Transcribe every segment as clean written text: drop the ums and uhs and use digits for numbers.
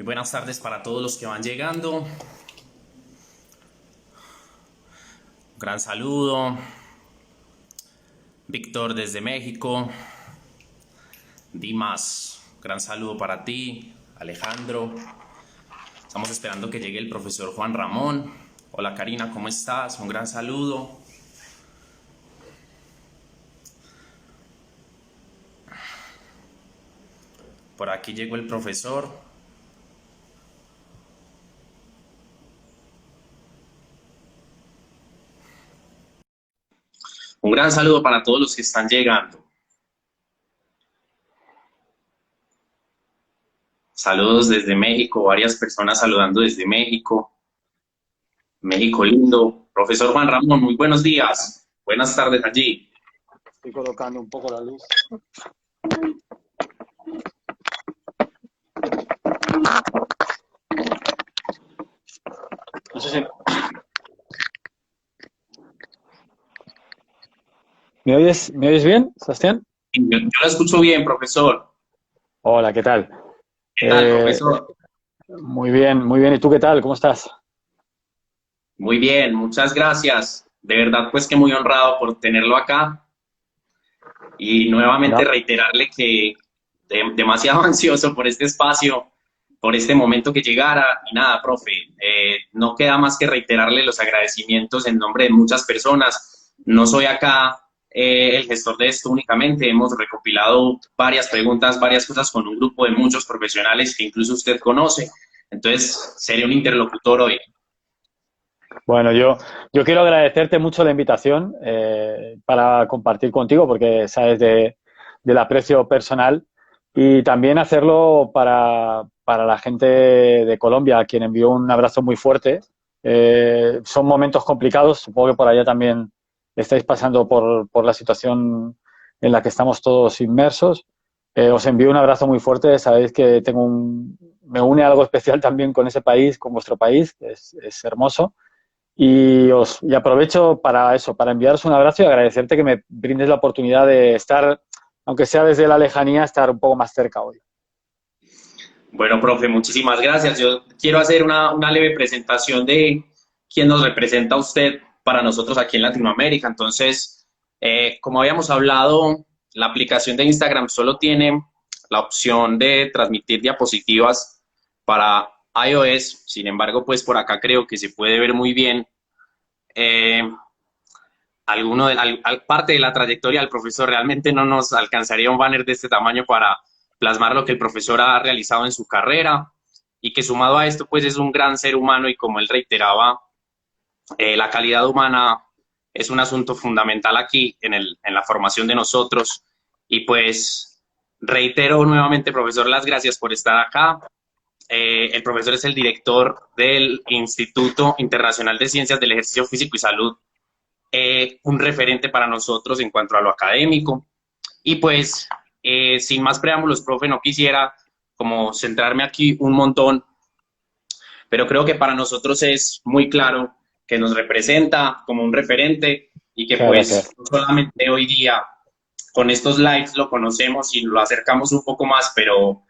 Muy buenas tardes para todos los que van llegando. Un gran saludo. Víctor desde México. Dimas, gran saludo para ti. Alejandro. Estamos esperando que llegue el profesor Juan Ramón. Hola Karina, ¿cómo estás? Un gran saludo. Por aquí llegó el profesor. Un gran saludo para todos los que están llegando. Saludos desde México, varias personas saludando desde México. México lindo. Profesor Juan Ramón, muy buenos días. Buenas tardes allí. Estoy colocando un poco la luz. No sé si... ¿Me oyes bien, Sebastián? Yo lo escucho bien, profesor. Hola, ¿qué tal? ¿Qué tal, profesor? Muy bien, muy bien. ¿Y tú qué tal? ¿Cómo estás? Muy bien, muchas gracias. De verdad, pues que muy honrado por tenerlo acá y nuevamente No. reiterarle que demasiado ansioso por este espacio, por este momento que llegara. Y nada, profe, no queda más que reiterarle los agradecimientos en nombre de muchas personas. No soy acá el gestor de esto únicamente, hemos recopilado varias preguntas, varias cosas con un grupo de muchos profesionales que incluso usted conoce. Entonces, seré un interlocutor hoy. Bueno, yo quiero agradecerte mucho la invitación para compartir contigo, porque sabes del aprecio personal, y también hacerlo para la gente de Colombia, a quien envío un abrazo muy fuerte. Son momentos complicados, supongo que por allá también estáis pasando por la situación en la que estamos todos inmersos. Os envío un abrazo muy fuerte, sabéis que me une algo especial también con ese país, con vuestro país, que es hermoso. Y aprovecho para eso, para enviaros un abrazo y agradecerte que me brindes la oportunidad de estar, aunque sea desde la lejanía, estar un poco más cerca hoy. Bueno, profe, muchísimas gracias. Yo quiero hacer una leve presentación de quién nos representa a usted para nosotros aquí en Latinoamérica. Entonces, como habíamos hablado, la aplicación de Instagram solo tiene la opción de transmitir diapositivas para iOS. Sin embargo, pues por acá creo que se puede ver muy bien eh, parte de la trayectoria del profesor. Realmente no nos alcanzaría un banner de este tamaño para plasmar lo que el profesor ha realizado en su carrera y que sumado a esto pues es un gran ser humano y como él reiteraba, la calidad humana es un asunto fundamental aquí en la formación de nosotros y pues reitero nuevamente, profesor, las gracias por estar acá. El profesor es el director del Instituto Internacional de Ciencias del Ejercicio Físico y Salud, un referente para nosotros en cuanto a lo académico. Y pues, sin más preámbulos, profe, no quisiera como centrarme aquí un montón, pero creo que para nosotros es muy claro que nos representa como un referente y que Muchas pues gracias. no solamente hoy día con estos lives lo conocemos y lo acercamos un poco más, pero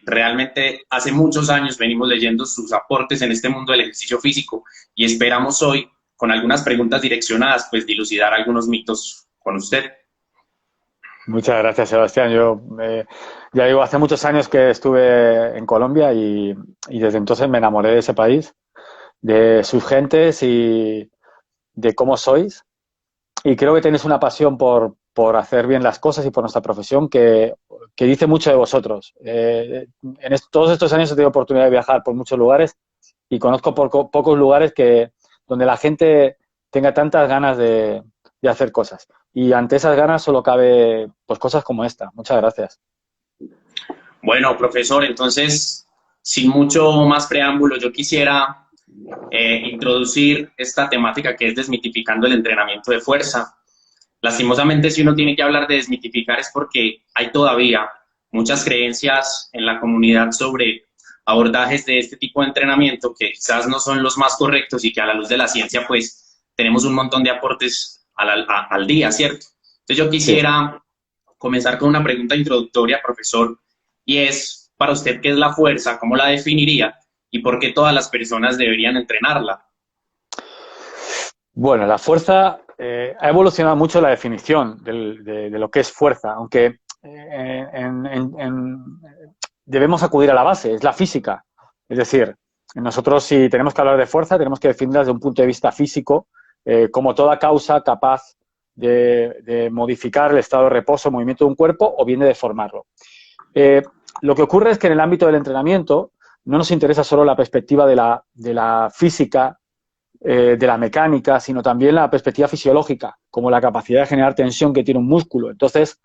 realmente hace muchos años venimos leyendo sus aportes en este mundo del ejercicio físico y esperamos hoy, con algunas preguntas direccionadas, pues dilucidar algunos mitos con usted. Muchas gracias, Sebastián. Ya digo, hace muchos años que estuve en Colombia y desde entonces me enamoré de ese país, de sus gentes y de cómo sois. Y creo que tenéis una pasión por hacer bien las cosas y por nuestra profesión que dice mucho de vosotros. Todos estos años he tenido oportunidad de viajar por muchos lugares y conozco pocos lugares donde la gente tenga tantas ganas de hacer cosas. Y ante esas ganas solo cabe pues cosas como esta. Muchas gracias. Bueno, profesor, entonces, sin mucho más preámbulo, yo quisiera introducir esta temática que es desmitificando el entrenamiento de fuerza. Lastimosamente, si uno tiene que hablar de desmitificar es porque hay todavía muchas creencias en la comunidad sobre abordajes de este tipo de entrenamiento que quizás no son los más correctos y que a la luz de la ciencia pues tenemos un montón de aportes al día, ¿cierto? Entonces yo Sí. quisiera comenzar con una pregunta introductoria, profesor, y es, para usted qué es la fuerza, cómo la definiría y por qué todas las personas deberían entrenarla. Bueno, la fuerza ha evolucionado mucho la definición de lo que es fuerza, aunque debemos acudir a la base, es la física. Es decir, nosotros si tenemos que hablar de fuerza, tenemos que definirla desde un punto de vista físico, como toda causa capaz de modificar el estado de reposo, movimiento de un cuerpo o bien de deformarlo. Lo que ocurre es que en el ámbito del entrenamiento no nos interesa solo la perspectiva de la física, de la mecánica, sino también la perspectiva fisiológica, como la capacidad de generar tensión que tiene un músculo. Entonces,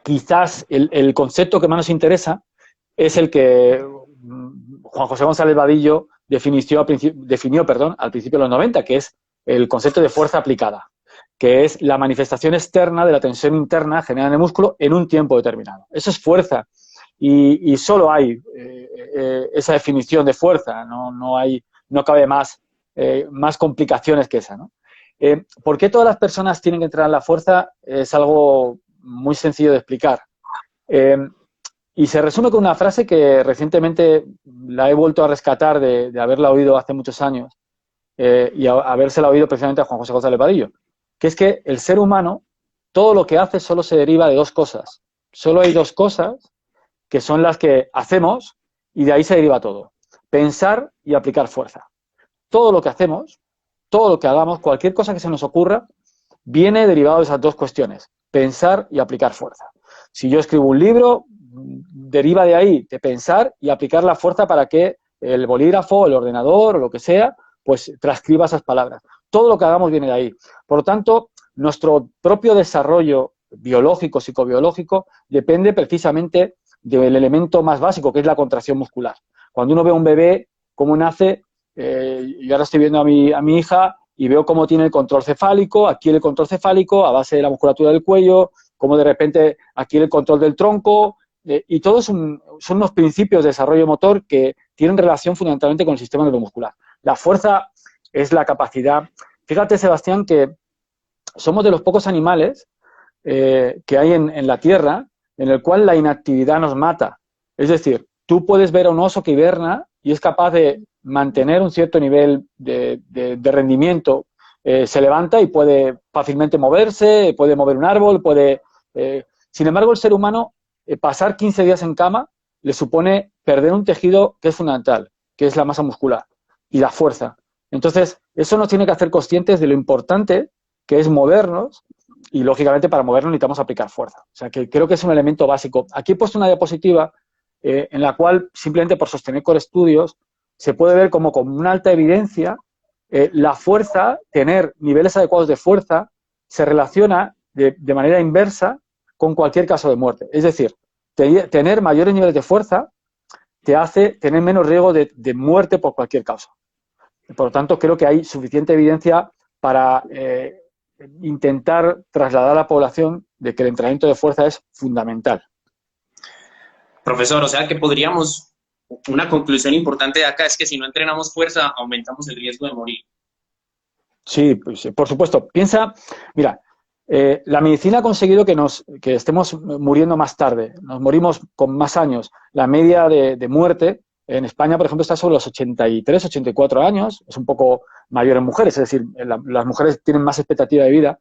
quizás el concepto que más nos interesa es el que Juan José González Vadillo definió al principio de los 90, que es el concepto de fuerza aplicada, que es la manifestación externa de la tensión interna generada en el músculo en un tiempo determinado. Eso es fuerza. Y solo hay esa definición de fuerza, no cabe más complicaciones que esa, ¿no? ¿Por qué todas las personas tienen que entrenar la fuerza? Es algo muy sencillo de explicar. Y se resume con una frase que recientemente la he vuelto a rescatar de haberla oído hace muchos años y habérsela oído precisamente a Juan José González Vadillo, que es que el ser humano, todo lo que hace solo se deriva de dos cosas. Solo hay dos cosas que son las que hacemos y de ahí se deriva todo. Pensar y aplicar fuerza. Todo lo que hacemos, todo lo que hagamos, cualquier cosa que se nos ocurra, viene derivado de esas dos cuestiones, pensar y aplicar fuerza. Si yo escribo un libro, deriva de ahí, de pensar y aplicar la fuerza para que el bolígrafo, el ordenador o lo que sea, pues transcriba esas palabras. Todo lo que hagamos viene de ahí. Por lo tanto, nuestro propio desarrollo biológico, psicobiológico, depende precisamente del elemento más básico, que es la contracción muscular. Cuando uno ve a un bebé, cómo nace, yo ahora estoy viendo a mi hija y veo cómo tiene el control cefálico, adquiere el control cefálico a base de la musculatura del cuello, cómo de repente adquiere el control del tronco, y todos son unos principios de desarrollo motor que tienen relación fundamentalmente con el sistema neuromuscular. La fuerza es la capacidad. Fíjate, Sebastián, que somos de los pocos animales que hay en la Tierra en el cual la inactividad nos mata. Es decir, tú puedes ver a un oso que hiberna y es capaz de mantener un cierto nivel de rendimiento. Se levanta y puede fácilmente moverse, puede mover un árbol, sin embargo, el ser humano, pasar 15 días en cama le supone perder un tejido que es fundamental, que es la masa muscular y la fuerza. Entonces, eso nos tiene que hacer conscientes de lo importante que es movernos y, lógicamente, para movernos necesitamos aplicar fuerza. O sea, que creo que es un elemento básico. Aquí he puesto una diapositiva en la cual, simplemente por sostener con estudios, se puede ver como con una alta evidencia la fuerza, tener niveles adecuados de fuerza, se relaciona de manera inversa con cualquier caso de muerte. Es decir, tener mayores niveles de fuerza te hace tener menos riesgo de muerte por cualquier causa. Por lo tanto, creo que hay suficiente evidencia para intentar trasladar a la población de que el entrenamiento de fuerza es fundamental. Profesor, o sea que una conclusión importante de acá es que si no entrenamos fuerza, aumentamos el riesgo de morir. Sí, pues, por supuesto. Piensa, mira, la medicina ha conseguido que estemos muriendo más tarde, nos morimos con más años. La media de muerte en España, por ejemplo, está sobre los 83, 84 años, es un poco mayor en mujeres, es decir, las mujeres tienen más expectativa de vida.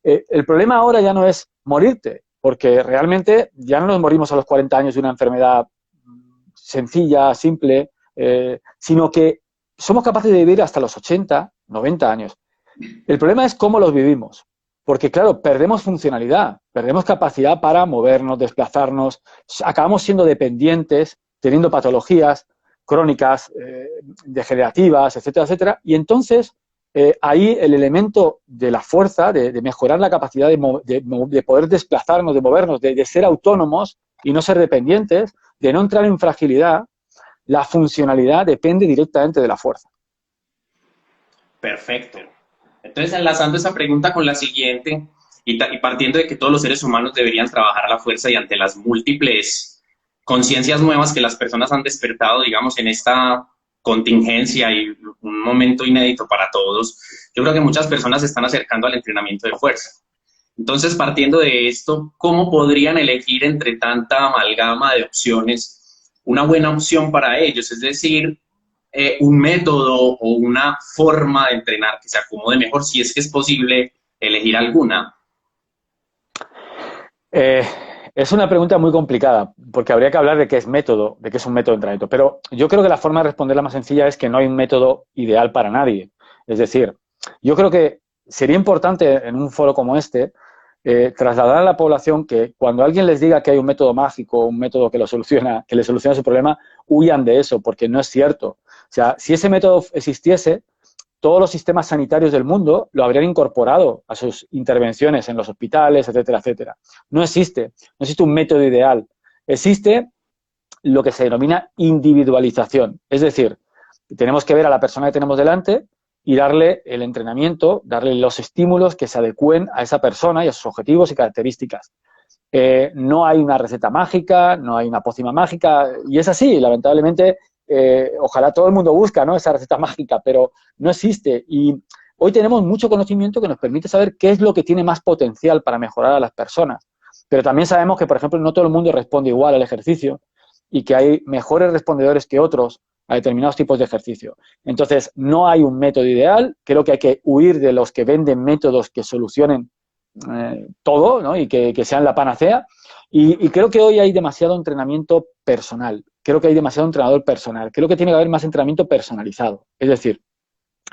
El problema ahora ya no es morirte, porque realmente ya no nos morimos a los 40 años de una enfermedad sencilla, simple, sino que somos capaces de vivir hasta los 80, 90 años. El problema es cómo los vivimos. Porque, claro, perdemos funcionalidad, perdemos capacidad para movernos, desplazarnos, acabamos siendo dependientes, teniendo patologías crónicas, degenerativas, etcétera, etcétera. Y entonces, ahí el elemento de la fuerza, de mejorar la capacidad de poder desplazarnos, de movernos, de ser autónomos y no ser dependientes, de no entrar en fragilidad, la funcionalidad depende directamente de la fuerza. Perfecto. Entonces, enlazando esa pregunta con la siguiente y partiendo de que todos los seres humanos deberían trabajar la fuerza y ante las múltiples conciencias nuevas que las personas han despertado, digamos, en esta contingencia y un momento inédito para todos, yo creo que muchas personas se están acercando al entrenamiento de fuerza. Entonces, partiendo de esto, ¿cómo podrían elegir entre tanta amalgama de opciones una buena opción para ellos? Es decir, un método o una forma de entrenar que se acomode mejor, si es que es posible elegir alguna. Eh, es una pregunta muy complicada, porque habría que hablar de qué es método, de qué es un método de entrenamiento. Pero yo creo que la forma de responderla más sencilla es que no hay un método ideal para nadie. Es decir, yo creo que sería importante en un foro como este trasladar a la población que cuando alguien les diga que hay un método mágico, un método que lo soluciona, que le soluciona su problema, huyan de eso, porque no es cierto. O sea, si ese método existiese, todos los sistemas sanitarios del mundo lo habrían incorporado a sus intervenciones en los hospitales, etcétera, etcétera. No existe un método ideal. Existe lo que se denomina individualización. Es decir, tenemos que ver a la persona que tenemos delante y darle el entrenamiento, darle los estímulos que se adecúen a esa persona y a sus objetivos y características. No hay una receta mágica, no hay una pócima mágica, y es así, lamentablemente, ojalá todo el mundo busca, ¿no?, esa receta mágica, pero no existe. Y hoy tenemos mucho conocimiento que nos permite saber qué es lo que tiene más potencial para mejorar a las personas. Pero también sabemos que, por ejemplo, no todo el mundo responde igual al ejercicio y que hay mejores respondedores que otros a determinados tipos de ejercicio. Entonces, no hay un método ideal, creo que hay que huir de los que venden métodos que solucionen todo, ¿no?, y que sean la panacea. Y creo que hoy hay demasiado entrenamiento personal. Creo que hay demasiado entrenador personal. Creo que tiene que haber más entrenamiento personalizado. Es decir,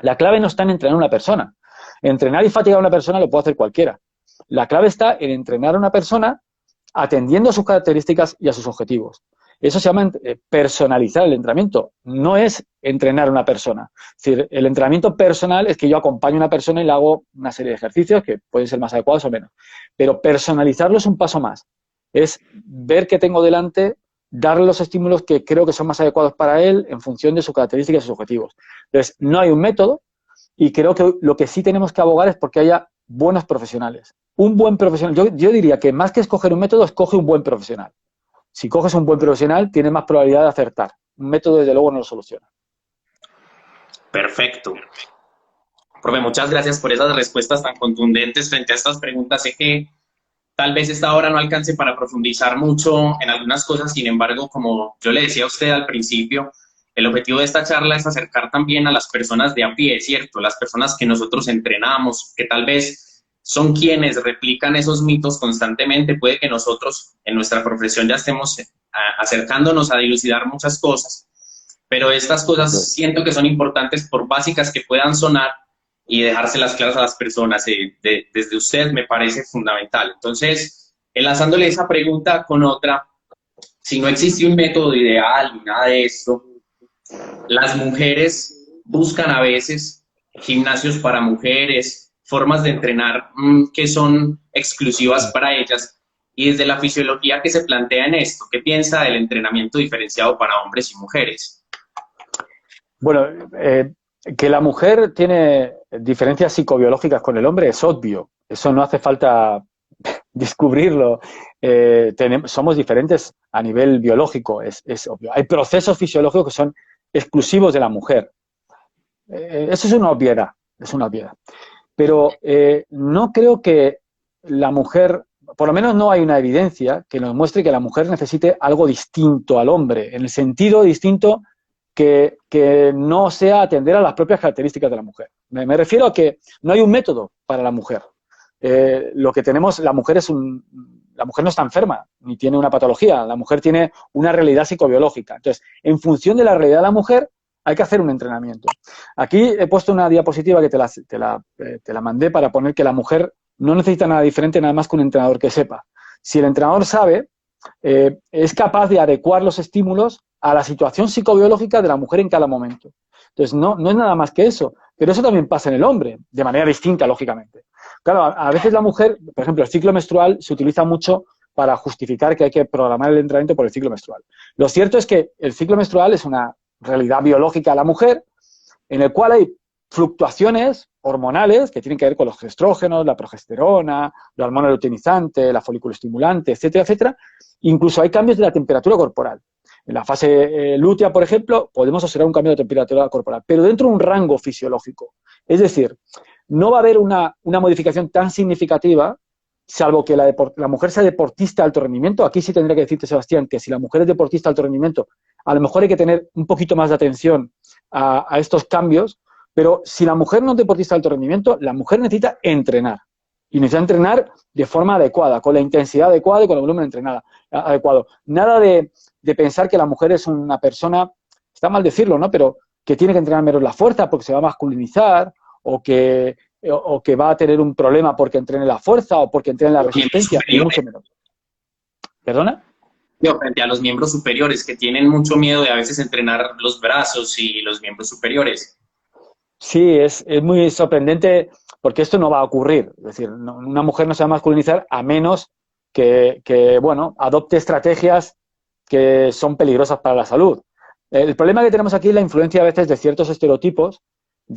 la clave no está en entrenar a una persona. Entrenar y fatigar a una persona lo puede hacer cualquiera. La clave está en entrenar a una persona atendiendo a sus características y a sus objetivos. Eso se llama personalizar el entrenamiento. No es entrenar a una persona. Es decir, el entrenamiento personal es que yo acompaño a una persona y le hago una serie de ejercicios que pueden ser más adecuados o menos. Pero personalizarlo es un paso más. Es ver qué tengo delante, darle los estímulos que creo que son más adecuados para él en función de sus características y sus objetivos. Entonces, no hay un método y creo que lo que sí tenemos que abogar es porque haya buenos profesionales. Un buen profesional, yo diría que más que escoger un método, escoge un buen profesional. Si coges un buen profesional, tienes más probabilidad de acertar. Un método, desde luego, no lo soluciona. Perfecto. Profe, muchas gracias por esas respuestas tan contundentes frente a estas preguntas. Sé que tal vez esta hora no alcance para profundizar mucho en algunas cosas, sin embargo, como yo le decía a usted al principio, el objetivo de esta charla es acercar también a las personas de a pie, ¿cierto? Las personas que nosotros entrenamos, que tal vez son quienes replican esos mitos constantemente. Puede que nosotros en nuestra profesión ya estemos acercándonos a dilucidar muchas cosas, pero estas cosas siento que son importantes por básicas que puedan sonar y dejárselas claras a las personas. Desde usted me parece fundamental. Entonces, enlazándole esa pregunta con otra, si no existe un método ideal ni nada de esto, las mujeres buscan a veces gimnasios para mujeres, formas de entrenar que son exclusivas para ellas. Y desde la fisiología que se plantea en esto, ¿qué piensa del entrenamiento diferenciado para hombres y mujeres? Bueno, que la mujer tiene diferencias psicobiológicas con el hombre es obvio. Eso no hace falta descubrirlo. Somos diferentes a nivel biológico, es obvio. Hay procesos fisiológicos que son exclusivos de la mujer. Eso es una obviedad, es una obviedad. Pero no creo que la mujer, por lo menos no hay una evidencia que nos muestre que la mujer necesite algo distinto al hombre, en el sentido distinto que no sea atender a las propias características de la mujer. Me refiero a que no hay un método para la mujer. Lo que tenemos, la mujer no está enferma, ni tiene una patología, la mujer tiene una realidad psicobiológica. Entonces, en función de la realidad de la mujer, hay que hacer un entrenamiento. Aquí he puesto una diapositiva que te la mandé para poner que la mujer no necesita nada diferente, nada más que un entrenador que sepa. Si el entrenador sabe, es capaz de adecuar los estímulos a la situación psicobiológica de la mujer en cada momento. Entonces, no es nada más que eso. Pero eso también pasa en el hombre, de manera distinta, lógicamente. Claro, a veces la mujer, por ejemplo, el ciclo menstrual se utiliza mucho para justificar que hay que programar el entrenamiento por el ciclo menstrual. Lo cierto es que el ciclo menstrual es una realidad biológica de la mujer, en el cual hay fluctuaciones hormonales que tienen que ver con los estrógenos, la progesterona, la hormona luteinizante, la folículo estimulante, etcétera, etcétera. Incluso hay cambios de la temperatura corporal. En la fase lútea, por ejemplo, podemos observar un cambio de temperatura corporal, pero dentro de un rango fisiológico. Es decir, no va a haber una modificación tan significativa salvo que la mujer sea deportista de alto rendimiento. Aquí sí tendría que decirte, Sebastián, que si la mujer es deportista de alto rendimiento, a lo mejor hay que tener un poquito más de atención a estos cambios, pero si la mujer no es deportista de alto rendimiento, la mujer necesita entrenar. Y necesita entrenar de forma adecuada, con la intensidad adecuada y con el volumen adecuado. Nada de pensar que la mujer es una persona, está mal decirlo, ¿no? Pero que tiene que entrenar menos la fuerza porque se va a masculinizar, o que va a tener un problema porque entrene la fuerza o porque entrene la resistencia, ni mucho menos. ¿Perdona? Yo, frente a los miembros superiores, que tienen mucho miedo de a veces entrenar los brazos y los miembros superiores. Sí, es muy sorprendente porque esto no va a ocurrir. Es decir, una mujer no se va a masculinizar a menos que, bueno, adopte estrategias que son peligrosas para la salud. El problema que tenemos aquí es la influencia a veces de ciertos estereotipos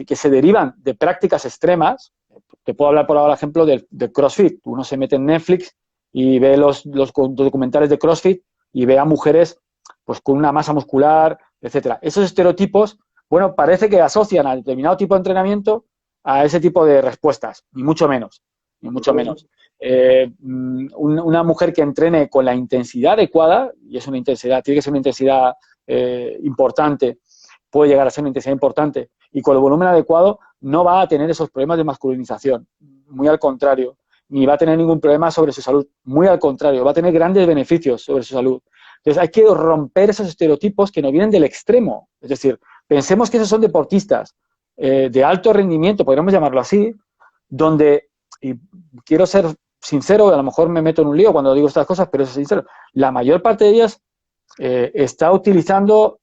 que se derivan de prácticas extremas. Te puedo hablar, por ejemplo, del CrossFit. Uno se mete en Netflix y ve los documentales de CrossFit y ve a mujeres pues con una masa muscular, etcétera. Esos estereotipos, bueno, parece que asocian a determinado tipo de entrenamiento a ese tipo de respuestas, ni mucho menos, ni mucho menos. Una mujer que entrene con la intensidad adecuada, y es una intensidad, tiene que ser una intensidad importante, puede llegar a ser una intensidad importante, y con el volumen adecuado no va a tener esos problemas de masculinización, muy al contrario, ni va a tener ningún problema sobre su salud, muy al contrario, va a tener grandes beneficios sobre su salud. Entonces hay que romper esos estereotipos que nos vienen del extremo, es decir, pensemos que esos son deportistas de alto rendimiento, podríamos llamarlo así, donde, y quiero ser sincero, a lo mejor me meto en un lío cuando digo estas cosas, pero es sincero, la mayor parte de ellas está utilizando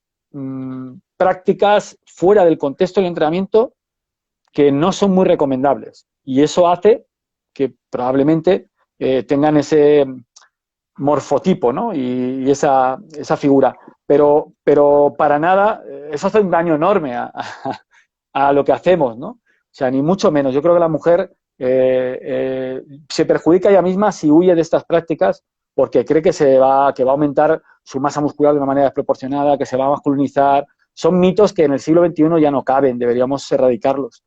prácticas fuera del contexto del entrenamiento que no son muy recomendables. Y eso hace que probablemente tengan ese morfotipo, ¿no? Y esa figura. Pero para nada, eso hace un daño enorme a lo que hacemos, ¿no? O sea, ni mucho menos. Yo creo que la mujer se perjudica ella misma si huye de estas prácticas porque cree que va a aumentar su masa muscular de una manera desproporcionada, que se va a masculinizar. Son mitos que en el siglo XXI ya no caben, deberíamos erradicarlos.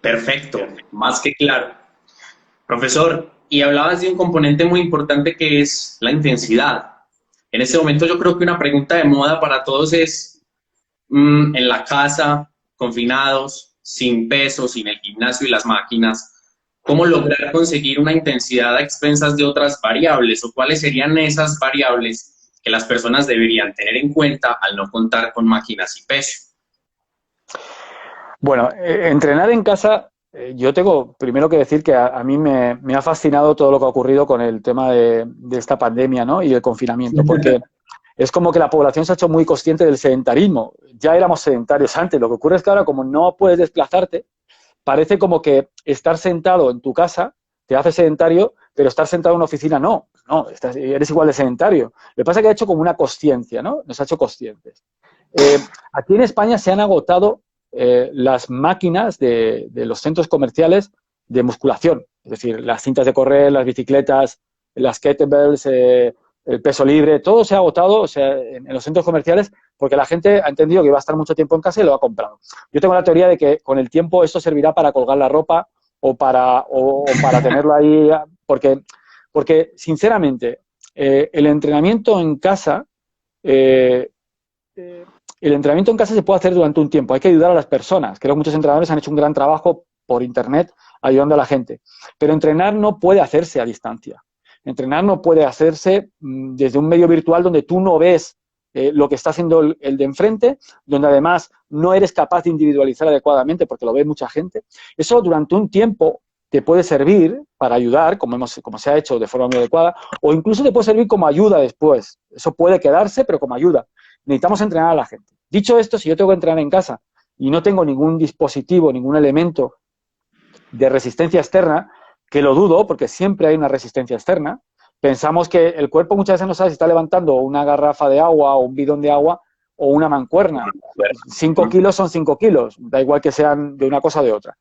Perfecto, más que claro. Profesor, y hablabas de un componente muy importante que es la intensidad. En este momento yo creo que una pregunta de moda para todos es, en la casa, confinados, sin peso, sin el gimnasio y las máquinas, ¿cómo lograr conseguir una intensidad a expensas de otras variables? ¿O cuáles serían esas variables que las personas deberían tener en cuenta al no contar con máquinas y peso? Bueno, entrenar en casa, yo tengo primero que decir que a mí me ha fascinado todo lo que ha ocurrido con el tema de esta pandemia, ¿no? Y el confinamiento, porque es como que la población se ha hecho muy consciente del sedentarismo. Ya éramos sedentarios antes, lo que ocurre es que ahora como no puedes desplazarte, parece como que estar sentado en tu casa te hace sedentario, pero estar sentado en una oficina no, eres igual de sedentario. Lo que pasa es que ha hecho como una consciencia, ¿no? Nos ha hecho conscientes. Aquí en España se han agotado las máquinas de los centros comerciales de musculación, es decir, las cintas de correr, las bicicletas, las kettlebells, el peso libre, todo se ha agotado, o sea, en los centros comerciales, porque la gente ha entendido que iba a estar mucho tiempo en casa y lo ha comprado. Yo tengo la teoría de que con el tiempo esto servirá para colgar la ropa o para tenerlo ahí, porque sinceramente, el entrenamiento en casa el entrenamiento en casa se puede hacer durante un tiempo, hay que ayudar a las personas. Creo que muchos entrenadores han hecho un gran trabajo por internet ayudando a la gente, pero entrenar no puede hacerse a distancia. Entrenar no puede hacerse desde un medio virtual donde tú no ves lo que está haciendo el de enfrente, donde además no eres capaz de individualizar adecuadamente porque lo ve mucha gente. Eso durante un tiempo te puede servir para ayudar, como se ha hecho de forma muy adecuada, o incluso te puede servir como ayuda después. Eso puede quedarse, pero como ayuda. Necesitamos entrenar a la gente. Dicho esto, si yo tengo que entrenar en casa y no tengo ningún dispositivo, ningún elemento de resistencia externa, que lo dudo, porque siempre hay una resistencia externa, pensamos que el cuerpo muchas veces no sabe si está levantando una garrafa de agua o un bidón de agua o una mancuerna. 5 kilos son 5 kilos, da igual que sean de una cosa o de otra.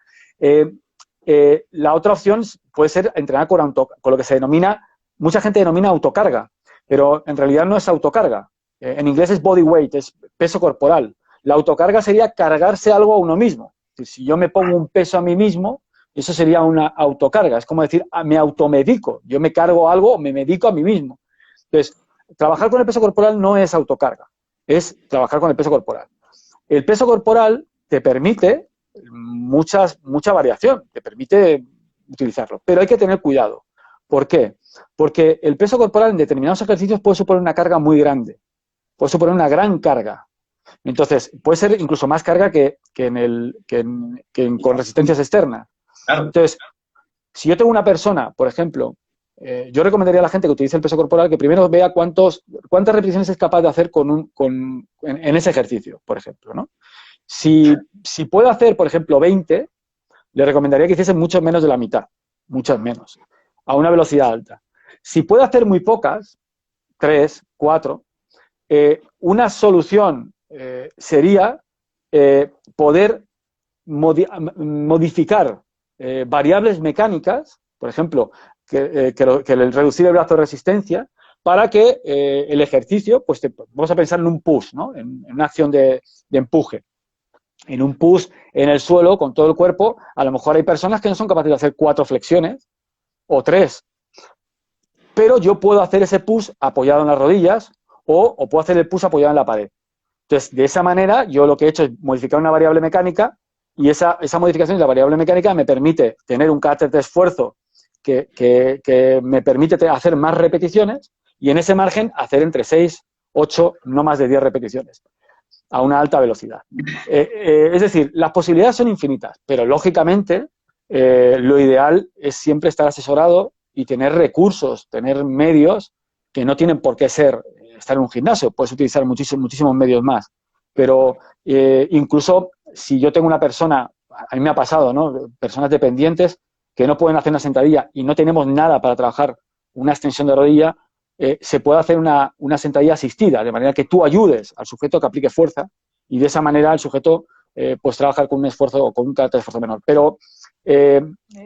La otra opción puede ser entrenar con lo que se denomina, mucha gente denomina autocarga, pero en realidad no es autocarga. En inglés es body weight, es peso corporal. La autocarga sería cargarse algo a uno mismo. Si yo me pongo un peso a mí mismo, Eso sería una autocarga. Es como decir, me automedico. Yo me cargo algo, me medico a mí mismo. Entonces, trabajar con el peso corporal no es autocarga, es trabajar con el peso corporal. El peso corporal te permite mucha variación, te permite utilizarlo, pero hay que tener cuidado. ¿Por qué? Porque el peso corporal en determinados ejercicios puede suponer una carga muy grande, puede suponer una gran carga. Entonces, puede ser incluso más carga con resistencias externas. Claro. Entonces, si yo tengo una persona, por ejemplo, yo recomendaría a la gente que utilice el peso corporal que primero vea cuántas repeticiones es capaz de hacer en ese ejercicio, por ejemplo, ¿no? Si puede hacer, por ejemplo, 20, le recomendaría que hiciese mucho menos de la mitad, muchas menos, a una velocidad alta. Si puede hacer muy pocas, 3, 4, una solución sería poder modificar variables mecánicas, por ejemplo, que el reducir el brazo de resistencia, para que el ejercicio, pues vamos a pensar en un push, ¿no? En una acción de empuje. En un push en el suelo con todo el cuerpo, a lo mejor hay personas que no son capaces de hacer 4 flexiones o 3, pero yo puedo hacer ese push apoyado en las rodillas o puedo hacer el push apoyado en la pared. Entonces, de esa manera, yo lo que he hecho es modificar una variable mecánica y esa modificación de la variable mecánica me permite tener un carácter de esfuerzo que me permite hacer más repeticiones y en ese margen hacer entre 6, 8, no más de 10 repeticiones a una alta velocidad. Es decir, las posibilidades son infinitas, pero lógicamente lo ideal es siempre estar asesorado y tener recursos, tener medios que no tienen por qué estar en un gimnasio, puedes utilizar muchísimos medios más, pero incluso si yo tengo una persona, a mí me ha pasado, ¿no? Personas dependientes que no pueden hacer una sentadilla y no tenemos nada para trabajar una extensión de rodilla, se puede hacer una sentadilla asistida, de manera que tú ayudes al sujeto a que aplique fuerza y de esa manera el sujeto pues trabajar con un esfuerzo o con un carácter de esfuerzo menor. Pero,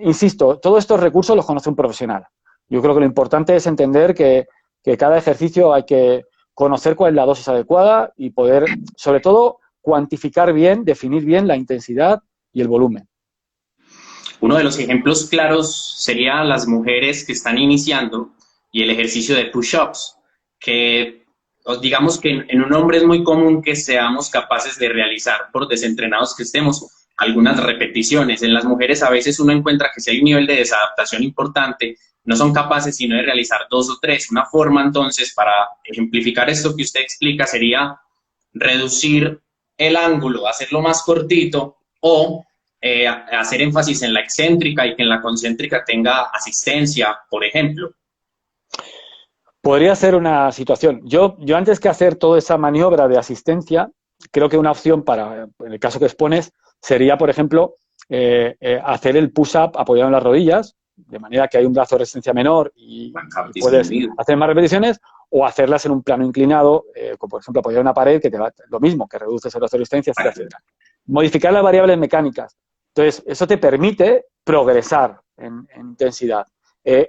insisto, todos estos recursos los conoce un profesional. Yo creo que lo importante es entender que cada ejercicio hay que conocer cuál es la dosis adecuada y poder, sobre todo, cuantificar bien, definir bien la intensidad y el volumen. Uno de los ejemplos claros serían las mujeres que están iniciando y el ejercicio de push-ups, que digamos que en un hombre es muy común que seamos capaces de realizar, por desentrenados que estemos, algunas repeticiones. En las mujeres a veces uno encuentra que si hay un nivel de desadaptación importante, no son capaces sino de realizar 2 o 3. Una forma entonces para ejemplificar esto que usted explica sería reducir el ángulo, hacerlo más cortito o hacer énfasis en la excéntrica y que en la concéntrica tenga asistencia, por ejemplo. Podría ser una situación. Yo antes que hacer toda esa maniobra de asistencia, creo que una opción en el caso que expones, sería, por ejemplo, hacer el push-up apoyado en las rodillas, de manera que hay un brazo de resistencia menor y puedes hacer más repeticiones, o hacerlas en un plano inclinado, como por ejemplo apoyar una pared, que te va lo mismo, que reduces el brazo de resistencia, etcétera, etcétera. Modificar las variables mecánicas. Entonces, eso te permite progresar en intensidad.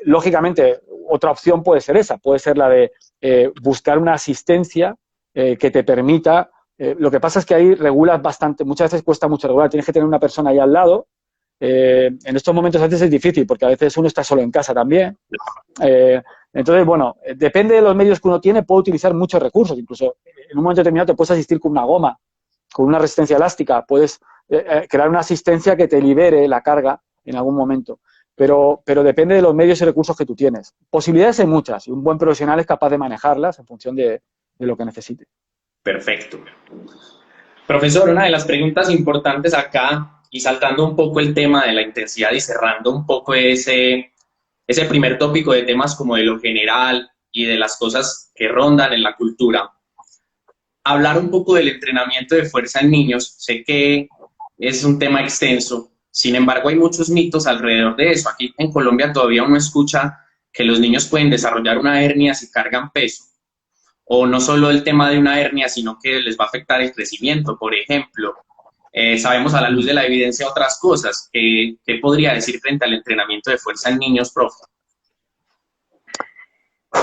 Lógicamente, otra opción puede ser esa, puede ser la de buscar una asistencia que te permita. Lo que pasa es que ahí regulas bastante, muchas veces cuesta mucho regular, tienes que tener una persona ahí al lado. En estos momentos a veces es difícil, porque a veces uno está solo en casa también. Entonces, bueno, depende de los medios que uno tiene, puede utilizar muchos recursos. Incluso en un momento determinado te puedes asistir con una goma, con una resistencia elástica, puedes crear una asistencia que te libere la carga en algún momento. Pero depende de los medios y recursos que tú tienes. Posibilidades hay muchas y un buen profesional es capaz de manejarlas en función de lo que necesite. Perfecto. Profesor, una de las preguntas importantes acá, y saltando un poco el tema de la intensidad y cerrando un poco ese primer tópico de temas como de lo general y de las cosas que rondan en la cultura, hablar un poco del entrenamiento de fuerza en niños. Sé que es un tema extenso, sin embargo hay muchos mitos alrededor de eso. Aquí en Colombia todavía uno escucha que los niños pueden desarrollar una hernia si cargan peso, o no solo el tema de una hernia, sino que les va a afectar el crecimiento, por ejemplo. Sabemos a la luz de la evidencia otras cosas. ¿Qué podría decir frente al entrenamiento de fuerza en niños, profe?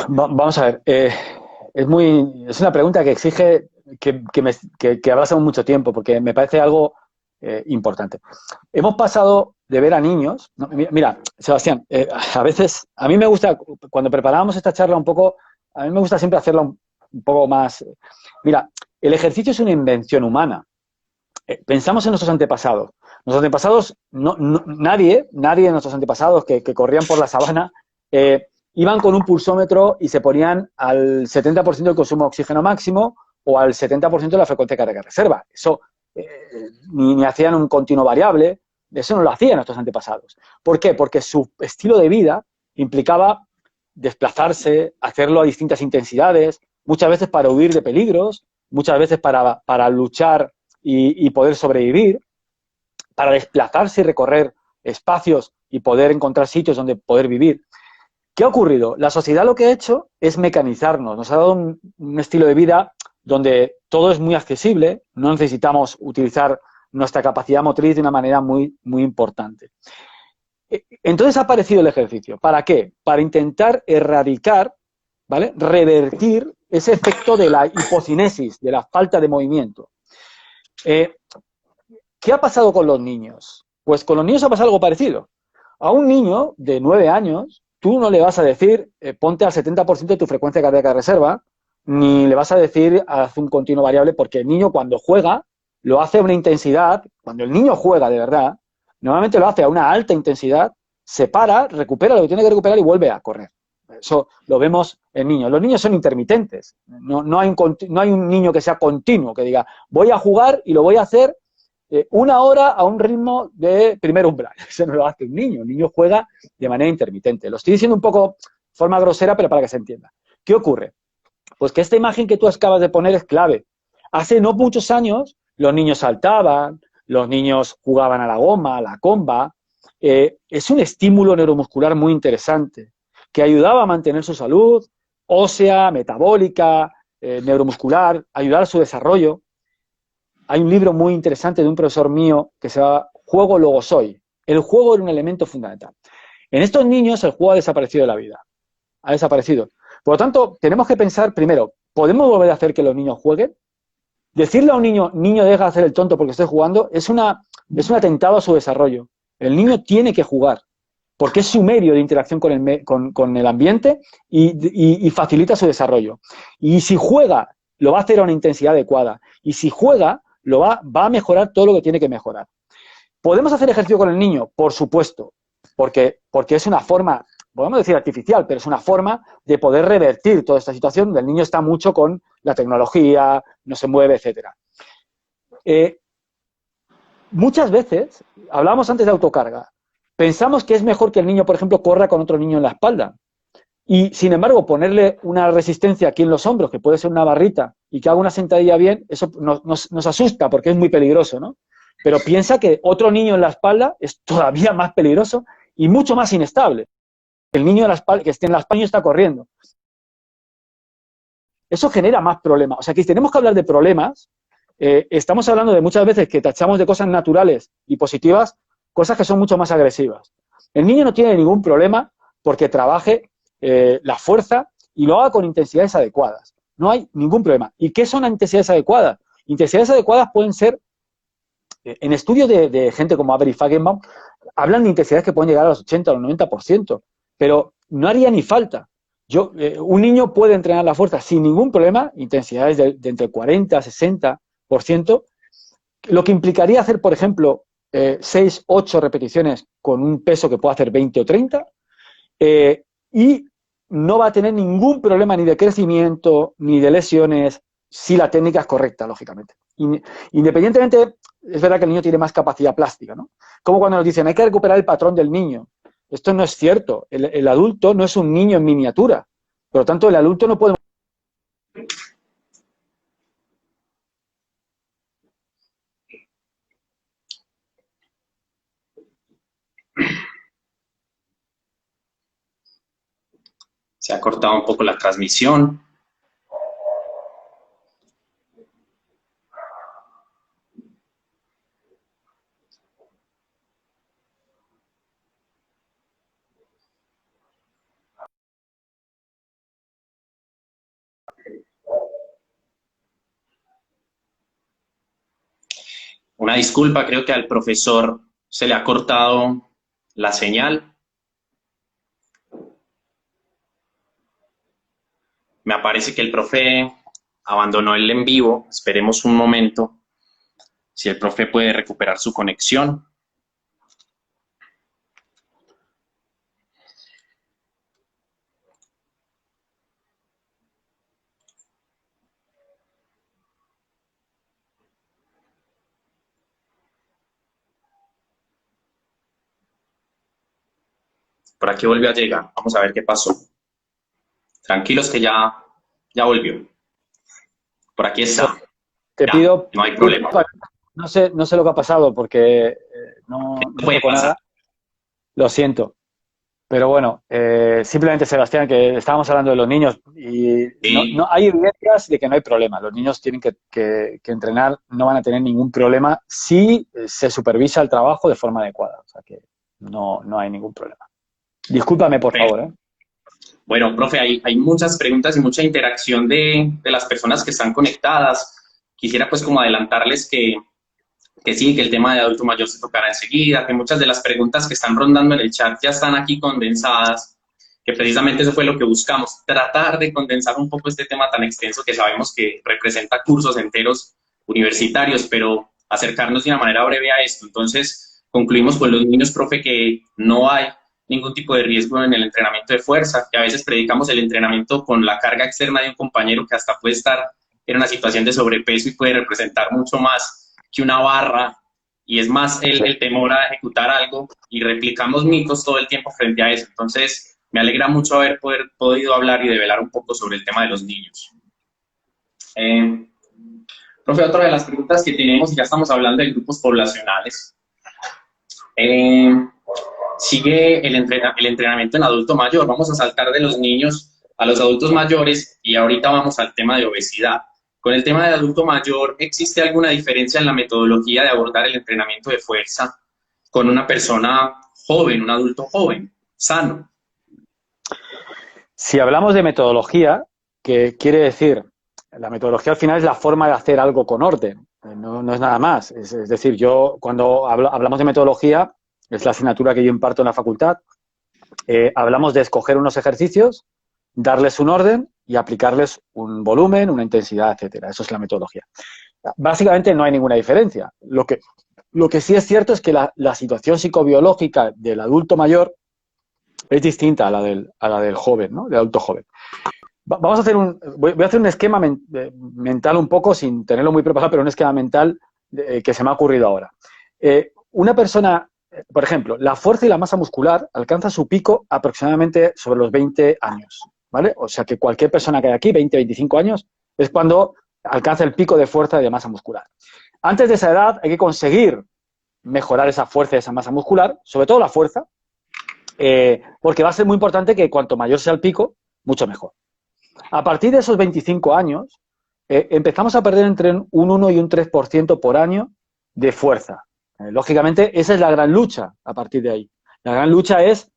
Vamos a ver, es una pregunta que exige que hablásemos mucho tiempo, porque me parece algo importante. Hemos pasado de ver a niños. No, mira, Sebastián, a veces, a mí me gusta, cuando preparábamos esta charla un poco, a mí me gusta siempre hacerla un poco más. Mira, el ejercicio es una invención humana. Pensamos en nuestros antepasados. Nuestros antepasados, nadie de nuestros antepasados que corrían por la sabana, iban con un pulsómetro y se ponían al 70% del consumo de oxígeno máximo o al 70% de la frecuencia cardíaca reserva. Eso ni hacían un continuo variable, eso no lo hacían nuestros antepasados. ¿Por qué? Porque su estilo de vida implicaba desplazarse, hacerlo a distintas intensidades, muchas veces para huir de peligros, muchas veces para luchar y poder sobrevivir, para desplazarse y recorrer espacios y poder encontrar sitios donde poder vivir. ¿Qué ha ocurrido? La sociedad lo que ha hecho es mecanizarnos, nos ha dado un estilo de vida donde todo es muy accesible, no necesitamos utilizar nuestra capacidad motriz de una manera muy, muy importante. Entonces ha aparecido el ejercicio. ¿Para qué? Para intentar erradicar, ¿vale? Revertir ese efecto de la hipocinesis, de la falta de movimiento. ¿Qué ha pasado con los niños? Pues con los niños ha pasado algo parecido. A un niño de 9 años, tú no le vas a decir ponte al 70% de tu frecuencia cardíaca de reserva, ni le vas a decir haz un continuo variable, porque el niño cuando juega lo hace a una intensidad, cuando el niño juega de verdad, normalmente lo hace a una alta intensidad, se para, recupera lo que tiene que recuperar y vuelve a correr. Eso lo vemos en niños. Los niños son intermitentes. No hay un niño que sea continuo, que diga voy a jugar y lo voy a hacer 1 hora a un ritmo de primer umbral. Eso no lo hace un niño. El niño juega de manera intermitente. Lo estoy diciendo un poco de forma grosera, pero para que se entienda. ¿Qué ocurre? Pues que esta imagen que tú acabas de poner es clave. Hace no muchos años los niños saltaban, los niños jugaban a la goma, a la comba. Es un estímulo neuromuscular muy interesante que ayudaba a mantener su salud ósea, metabólica, neuromuscular, ayudar a su desarrollo. Hay un libro muy interesante de un profesor mío que se llama Juego Luego Soy. El juego era un elemento fundamental. En estos niños el juego ha desaparecido de la vida. Ha desaparecido. Por lo tanto, tenemos que pensar primero, ¿podemos volver a hacer que los niños jueguen? Decirle a un niño, niño, deja de hacer el tonto porque estés jugando, es un atentado a su desarrollo. El niño tiene que jugar, porque es su medio de interacción con el ambiente y facilita su desarrollo. Y si juega, lo va a hacer a una intensidad adecuada. Y si juega, va a mejorar todo lo que tiene que mejorar. ¿Podemos hacer ejercicio con el niño? Por supuesto, porque es una forma, podemos decir artificial, pero es una forma de poder revertir toda esta situación donde el niño está mucho con la tecnología, no se mueve, etcétera. Muchas veces, hablábamos antes de autocarga, pensamos que es mejor que el niño, por ejemplo, corra con otro niño en la espalda. Y, sin embargo, ponerle una resistencia aquí en los hombros, que puede ser una barrita, y que haga una sentadilla bien, eso nos asusta porque es muy peligroso, ¿no? Pero piensa que otro niño en la espalda es todavía más peligroso y mucho más inestable. El niño que esté en la espalda y está corriendo. Eso genera más problemas. O sea, que tenemos que hablar de problemas. Estamos hablando de muchas veces que tachamos de cosas naturales y positivas, cosas que son mucho más agresivas. El niño no tiene ningún problema porque trabaje la fuerza y lo haga con intensidades adecuadas. No hay ningún problema. ¿Y qué son intensidades adecuadas? Intensidades adecuadas pueden ser, en estudios de gente como Avery Fagenbaum, hablan de intensidades que pueden llegar a los 80 o los 90%, pero no haría ni falta. Un niño puede entrenar la fuerza sin ningún problema, intensidades de entre 40 y 60%, lo que implicaría hacer, por ejemplo, 6, 8 repeticiones con un peso que pueda hacer 20 o 30, y no va a tener ningún problema ni de crecimiento ni de lesiones si la técnica es correcta, lógicamente. Independientemente, es verdad que el niño tiene más capacidad plástica, ¿no? Como cuando nos dicen hay que recuperar el patrón del niño. Esto no es cierto. El adulto no es un niño en miniatura. Por lo tanto, el adulto no puede... Se ha cortado un poco la transmisión. Una disculpa, creo que al profesor se le ha cortado la señal. Me aparece que el profe abandonó el en vivo. Esperemos un momento si el profe puede recuperar su conexión. Por aquí volvió a llegar. Vamos a ver qué pasó. Tranquilos que ya volvió. Por aquí está. Te Ya, pido, no hay problema. no sé lo que ha pasado porque no Puede toco pasar. nada. Lo siento. Pero bueno, simplemente, Sebastián, que estábamos hablando de los niños y Sí. hay evidencias de que no hay problema. Los niños tienen que entrenar, no van a tener ningún problema si se supervisa el trabajo de forma adecuada. O sea que no hay ningún problema. Discúlpame, por favor, ¿eh? Bueno, profe, hay muchas preguntas y mucha interacción de las personas que están conectadas. Quisiera pues como adelantarles que sí, que el tema de adulto mayor se tocará enseguida, que muchas de las preguntas que están rondando en el chat ya están aquí condensadas, que precisamente eso fue lo que buscamos, tratar de condensar un poco este tema tan extenso que sabemos que representa cursos enteros universitarios, pero acercarnos de una manera breve a esto. Entonces, concluimos con los niños, profe, que no hay ningún tipo de riesgo en el entrenamiento de fuerza, que a veces predicamos el entrenamiento con la carga externa de un compañero que hasta puede estar en una situación de sobrepeso y puede representar mucho más que una barra, y es más el temor a ejecutar algo, y replicamos mitos todo el tiempo frente a eso. Entonces, me alegra mucho haber podido hablar y develar un poco sobre el tema de los niños. Profe, otra de las preguntas que tenemos, ya estamos hablando de grupos poblacionales, sigue el entrenamiento en adulto mayor. Vamos a saltar de los niños a los adultos mayores y ahorita vamos al tema de obesidad. Con el tema de adulto mayor, ¿existe alguna diferencia en la metodología de abordar el entrenamiento de fuerza con una persona joven, un adulto joven, sano? Si hablamos de metodología, que quiere decir, la metodología al final es la forma de hacer algo con orden, no es nada más. Es decir, yo cuando hablamos de metodología, es la asignatura que yo imparto en la facultad, hablamos de escoger unos ejercicios, darles un orden y aplicarles un volumen, una intensidad, etcétera. Eso es la metodología. Básicamente no hay ninguna diferencia. Lo que sí es cierto es que la situación psicobiológica del adulto mayor es distinta a la del joven, ¿no? Del adulto joven. Vamos a hacer voy a hacer un esquema mental un poco, sin tenerlo muy preparado, pero un esquema mental que se me ha ocurrido ahora. Una persona, por ejemplo, la fuerza y la masa muscular alcanza su pico aproximadamente sobre los 20 años, ¿vale? O sea que cualquier persona que hay aquí, 20, 25 años, es cuando alcanza el pico de fuerza y de masa muscular. Antes de esa edad hay que conseguir mejorar esa fuerza y esa masa muscular, sobre todo la fuerza, porque va a ser muy importante que cuanto mayor sea el pico, mucho mejor. A partir de esos 25 años, empezamos a perder entre un 1 y un 3% por año de fuerza. Lógicamente, esa es la gran lucha a partir de ahí. La gran lucha es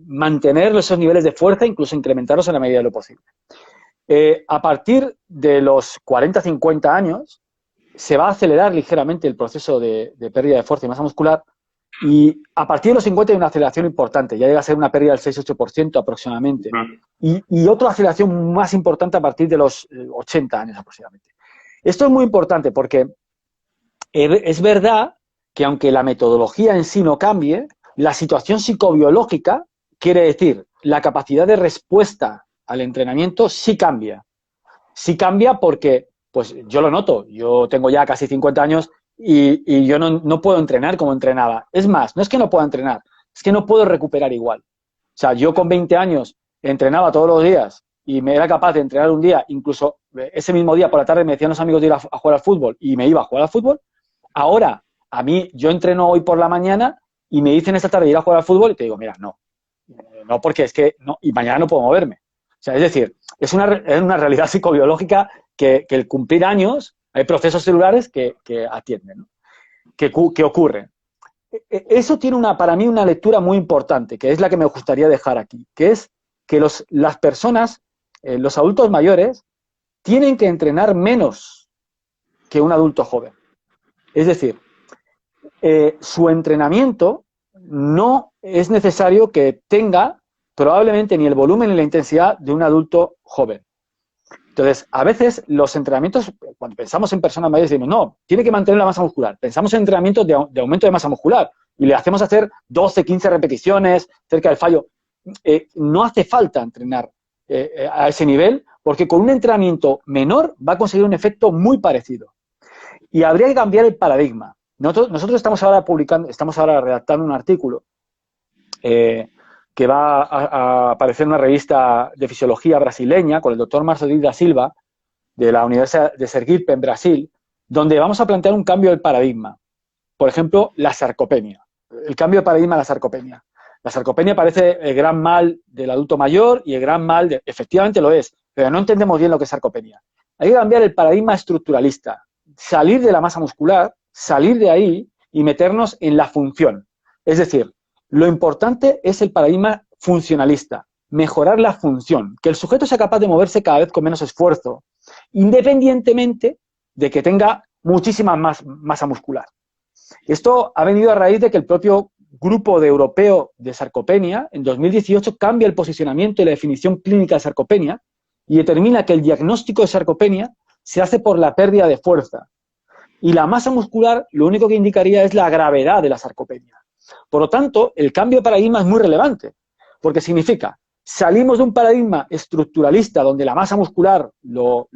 mantener esos niveles de fuerza, incluso incrementarlos en la medida de lo posible. A partir de los 40-50 años, se va a acelerar ligeramente el proceso de pérdida de fuerza y masa muscular, y a partir de los 50 hay una aceleración importante, ya llega a ser una pérdida del 6-8% aproximadamente. Y otra aceleración más importante a partir de los 80 años aproximadamente. Esto es muy importante porque es verdad que aunque la metodología en sí no cambie, la situación psicobiológica, quiere decir, la capacidad de respuesta al entrenamiento sí cambia. Sí cambia porque, pues yo lo noto, yo tengo ya casi 50 años y yo no puedo entrenar como entrenaba. Es más, no es que no pueda entrenar, es que no puedo recuperar igual. O sea, yo con 20 años entrenaba todos los días y me era capaz de entrenar un día, incluso ese mismo día por la tarde me decían los amigos de ir a jugar al fútbol y me iba a jugar al fútbol. Ahora, a mí, yo entreno hoy por la mañana y me dicen esta tarde ir a jugar al fútbol y te digo, mira, no porque es que no, y mañana no puedo moverme. O sea, es decir, es una realidad psicobiológica que el cumplir años, hay procesos celulares que atienden, ¿no? que ocurren. Eso tiene para mí una lectura muy importante, que es la que me gustaría dejar aquí, que es que las personas, los adultos mayores, tienen que entrenar menos que un adulto joven. Es decir, su entrenamiento no es necesario que tenga probablemente ni el volumen ni la intensidad de un adulto joven. Entonces, a veces los entrenamientos, cuando pensamos en personas mayores, decimos, no, tiene que mantener la masa muscular. Pensamos en entrenamientos de aumento de masa muscular y le hacemos hacer 12, 15 repeticiones cerca del fallo. No hace falta entrenar a ese nivel, porque con un entrenamiento menor va a conseguir un efecto muy parecido. Y habría que cambiar el paradigma. Nosotros estamos ahora redactando un artículo que va a aparecer en una revista de fisiología brasileña con el doctor Marcelo da Silva, de la Universidad de Sergipe, en Brasil, donde vamos a plantear un cambio del paradigma. Por ejemplo, la sarcopenia. El cambio de paradigma de la sarcopenia. La sarcopenia parece el gran mal del adulto mayor y el gran mal, efectivamente lo es, pero no entendemos bien lo que es sarcopenia. Hay que cambiar el paradigma estructuralista, salir de la masa muscular, salir de ahí y meternos en la función. Es decir, lo importante es el paradigma funcionalista, mejorar la función, que el sujeto sea capaz de moverse cada vez con menos esfuerzo, independientemente de que tenga muchísima más masa muscular. Esto ha venido a raíz de que el propio Grupo Europeo de Sarcopenia, en 2018, cambia el posicionamiento y la definición clínica de sarcopenia y determina que el diagnóstico de sarcopenia se hace por la pérdida de fuerza. Y la masa muscular lo único que indicaría es la gravedad de la sarcopenia. Por lo tanto, el cambio de paradigma es muy relevante, porque significa, salimos de un paradigma estructuralista donde la masa muscular lo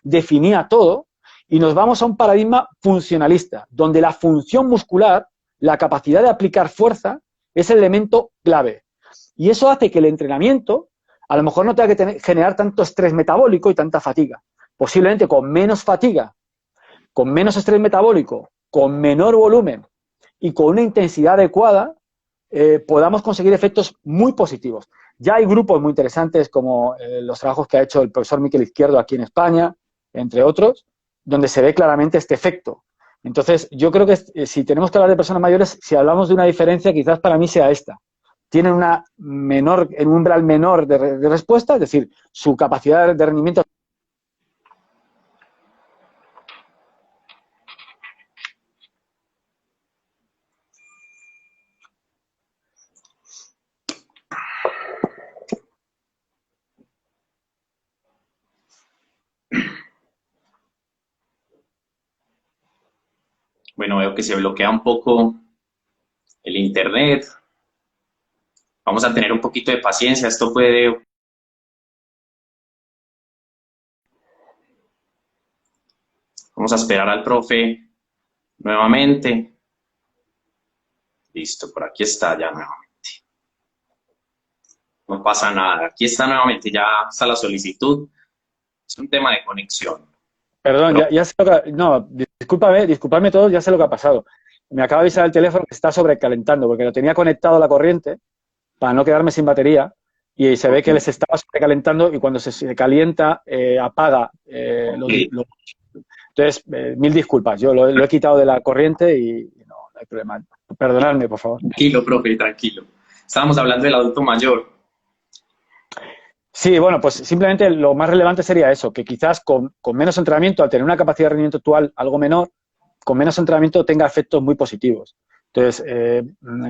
definía todo, y nos vamos a un paradigma funcionalista, donde la función muscular, la capacidad de aplicar fuerza, es el elemento clave. Y eso hace que el entrenamiento a lo mejor no tenga que generar tanto estrés metabólico y tanta fatiga. Posiblemente con menos fatiga, con menos estrés metabólico, con menor volumen y con una intensidad adecuada, podamos conseguir efectos muy positivos. Ya hay grupos muy interesantes como los trabajos que ha hecho el profesor Miquel Izquierdo aquí en España, entre otros, donde se ve claramente este efecto. Entonces, yo creo que si tenemos que hablar de personas mayores, si hablamos de una diferencia, quizás para mí sea esta. Tienen un umbral menor de respuesta, es decir, su capacidad de rendimiento. Bueno, veo que se bloquea un poco el internet. Vamos a tener un poquito de paciencia. Esto puede... Vamos a esperar al profe nuevamente. Listo, por aquí está ya nuevamente. No pasa nada. Aquí está nuevamente, ya está la solicitud. Es un tema de conexión. Perdón, ya sé lo que... No, discúlpame todos, ya sé lo que ha pasado. Me acaba de avisar el teléfono que está sobrecalentando, porque lo tenía conectado a la corriente para no quedarme sin batería, y se ve que les estaba sobrecalentando y cuando se calienta apaga. Entonces, mil disculpas, yo lo he quitado de la corriente y no hay problema. Perdonadme, por favor. Tranquilo, profe, tranquilo. Estábamos hablando del adulto mayor. Sí, bueno, pues simplemente lo más relevante sería eso, que quizás con menos entrenamiento, al tener una capacidad de rendimiento actual algo menor, con menos entrenamiento tenga efectos muy positivos. Entonces,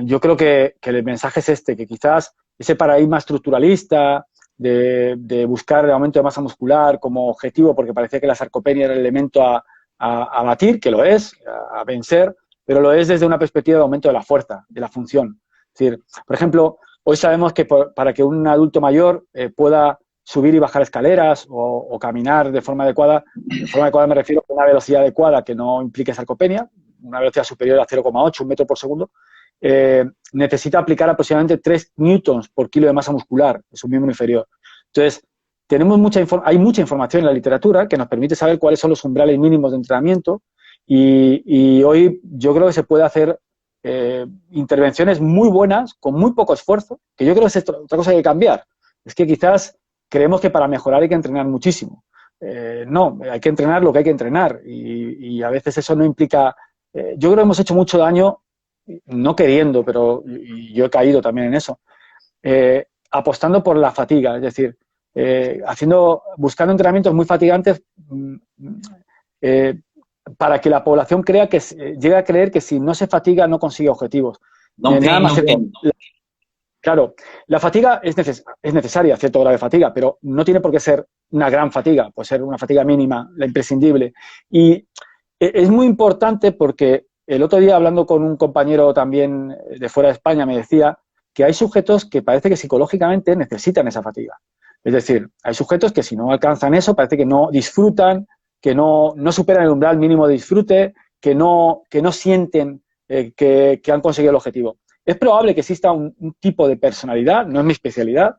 yo creo que el mensaje es este, que quizás ese paradigma estructuralista de buscar el aumento de masa muscular como objetivo, porque parecía que la sarcopenia era el elemento a batir, que lo es, a vencer, pero lo es desde una perspectiva de aumento de la fuerza, de la función. Es decir, por ejemplo, hoy sabemos que para que un adulto mayor pueda subir y bajar escaleras o caminar de forma adecuada me refiero a una velocidad adecuada que no implique sarcopenia, una velocidad superior a 0,8, un metro por segundo, necesita aplicar aproximadamente 3 newtons por kilo de masa muscular en su miembro inferior. Entonces, hay mucha información en la literatura que nos permite saber cuáles son los umbrales mínimos de entrenamiento y hoy yo creo que se puede hacer intervenciones muy buenas, con muy poco esfuerzo, que yo creo que es otra cosa que hay que cambiar. Es que quizás creemos que para mejorar hay que entrenar muchísimo. No, hay que entrenar lo que hay que entrenar y a veces eso no implica... yo creo que hemos hecho mucho daño, no queriendo, pero yo he caído también en eso, apostando por la fatiga, es decir, buscando entrenamientos muy fatigantes para que la población crea que llegue a creer que si no se fatiga no consigue objetivos. No Nada pain, más no cierto. gain. Claro, la fatiga es necesaria, cierto grado de fatiga, pero no tiene por qué ser una gran fatiga, puede ser una fatiga mínima, la imprescindible. Y es muy importante porque el otro día, hablando con un compañero también de fuera de España, me decía que hay sujetos que parece que psicológicamente necesitan esa fatiga. Es decir, hay sujetos que si no alcanzan eso, parece que no disfrutan, que no superan el umbral mínimo de disfrute, que no sienten que han conseguido el objetivo. Es probable que exista un tipo de personalidad, no es mi especialidad,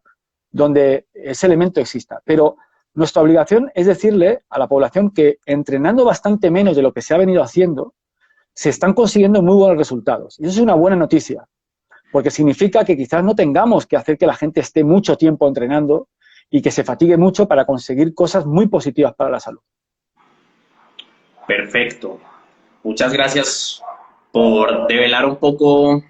donde ese elemento exista, pero nuestra obligación es decirle a la población que entrenando bastante menos de lo que se ha venido haciendo, se están consiguiendo muy buenos resultados. Y eso es una buena noticia, porque significa que quizás no tengamos que hacer que la gente esté mucho tiempo entrenando y que se fatigue mucho para conseguir cosas muy positivas para la salud. Perfecto. Muchas gracias por develar un poco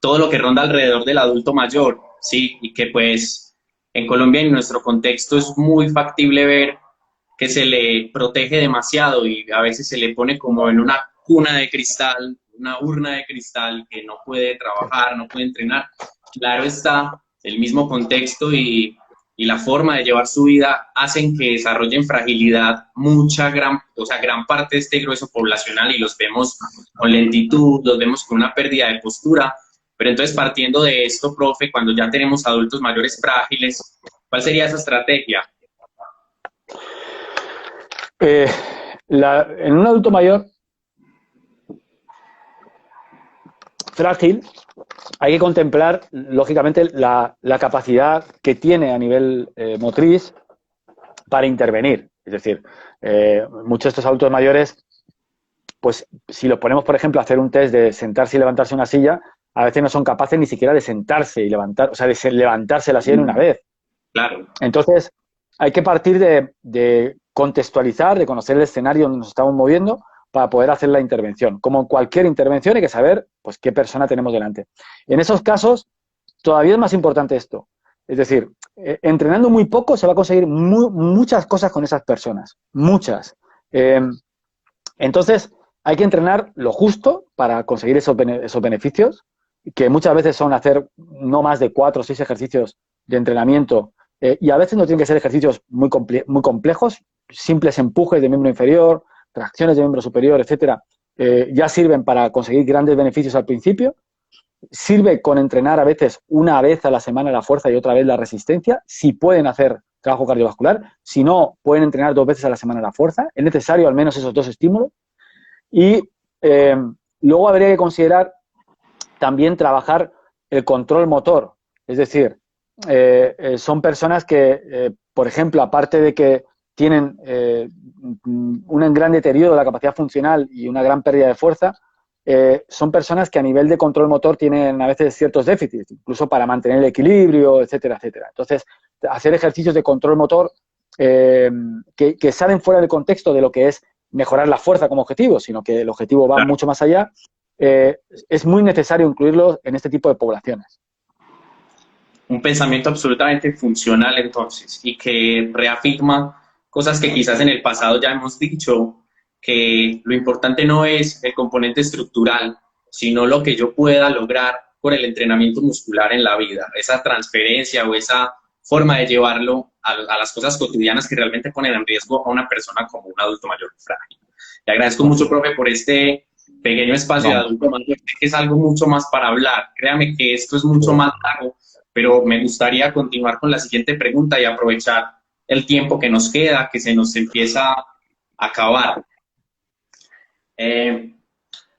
todo lo que ronda alrededor del adulto mayor, sí, y que pues en Colombia, en nuestro contexto, es muy factible ver que se le protege demasiado y a veces se le pone como en una cuna de cristal, una urna de cristal que no puede trabajar, no puede entrenar. Claro está, el mismo contexto y la forma de llevar su vida hacen que desarrollen fragilidad gran parte de este grueso poblacional y los vemos con lentitud, los vemos con una pérdida de postura. Pero entonces, partiendo de esto, profe, cuando ya tenemos adultos mayores frágiles, ¿cuál sería esa estrategia? En un adulto mayor frágil hay que contemplar, lógicamente, la capacidad que tiene a nivel motriz para intervenir. Es decir, muchos de estos adultos mayores, pues si los ponemos, por ejemplo, a hacer un test de sentarse y levantarse una silla, a veces no son capaces ni siquiera de sentarse y levantar, o sea, de levantarse la silla en una vez. Claro. Entonces, hay que partir de contextualizar, de conocer el escenario donde nos estamos moviendo para poder hacer la intervención. Como en cualquier intervención hay que saber pues qué persona tenemos delante. En esos casos, todavía es más importante esto. Es decir, entrenando muy poco se va a conseguir muchas cosas con esas personas. Muchas. Entonces, hay que entrenar lo justo para conseguir esos beneficios, que muchas veces son hacer no más de 4 o 6 ejercicios de entrenamiento, y a veces no tienen que ser ejercicios muy complejos, simples empujes de miembro inferior, tracciones de miembro superior, etcétera, ya sirven para conseguir grandes beneficios al principio. Sirve con entrenar a veces una vez a la semana la fuerza y otra vez la resistencia, si pueden hacer trabajo cardiovascular. Si no, pueden entrenar 2 veces a la semana la fuerza. Es necesario al menos esos 2 estímulos. Y luego habría que considerar también trabajar el control motor. Es decir, son personas que, por ejemplo, aparte de que tienen un gran deterioro de la capacidad funcional y una gran pérdida de fuerza, son personas que a nivel de control motor tienen a veces ciertos déficits, incluso para mantener el equilibrio, etcétera, etcétera. Entonces, hacer ejercicios de control motor que salen fuera del contexto de lo que es mejorar la fuerza como objetivo, sino que el objetivo va mucho más allá, es muy necesario incluirlos en este tipo de poblaciones. Un pensamiento absolutamente funcional entonces y que reafirma cosas que quizás en el pasado ya hemos dicho, que lo importante no es el componente estructural, sino lo que yo pueda lograr con el entrenamiento muscular en la vida, esa transferencia o esa forma de llevarlo a las cosas cotidianas que realmente ponen en riesgo a una persona como un adulto mayor frágil. Le agradezco mucho, profe, por este pequeño espacio de adulto mayor, que es algo mucho más para hablar. Créame que esto es mucho más largo, pero me gustaría continuar con la siguiente pregunta y aprovechar el tiempo que nos queda, que se nos empieza a acabar.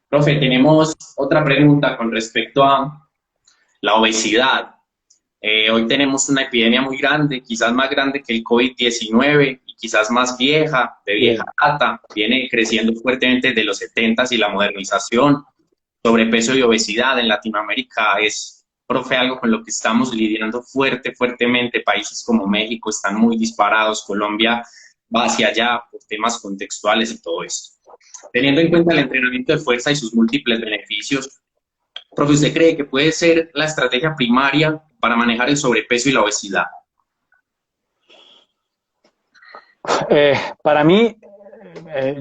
Profe, tenemos otra pregunta con respecto a la obesidad. Hoy tenemos una epidemia muy grande, quizás más grande que el COVID-19 y quizás más vieja, de vieja data, viene creciendo fuertemente desde los 70s y la modernización. Sobrepeso y obesidad en Latinoamérica es, profe, algo con lo que estamos lidiando fuertemente. Países como México están muy disparados, Colombia va hacia allá por temas contextuales y todo esto. Teniendo en cuenta el entrenamiento de fuerza y sus múltiples beneficios, profe, ¿usted cree que puede ser la estrategia primaria para manejar el sobrepeso y la obesidad? Para mí,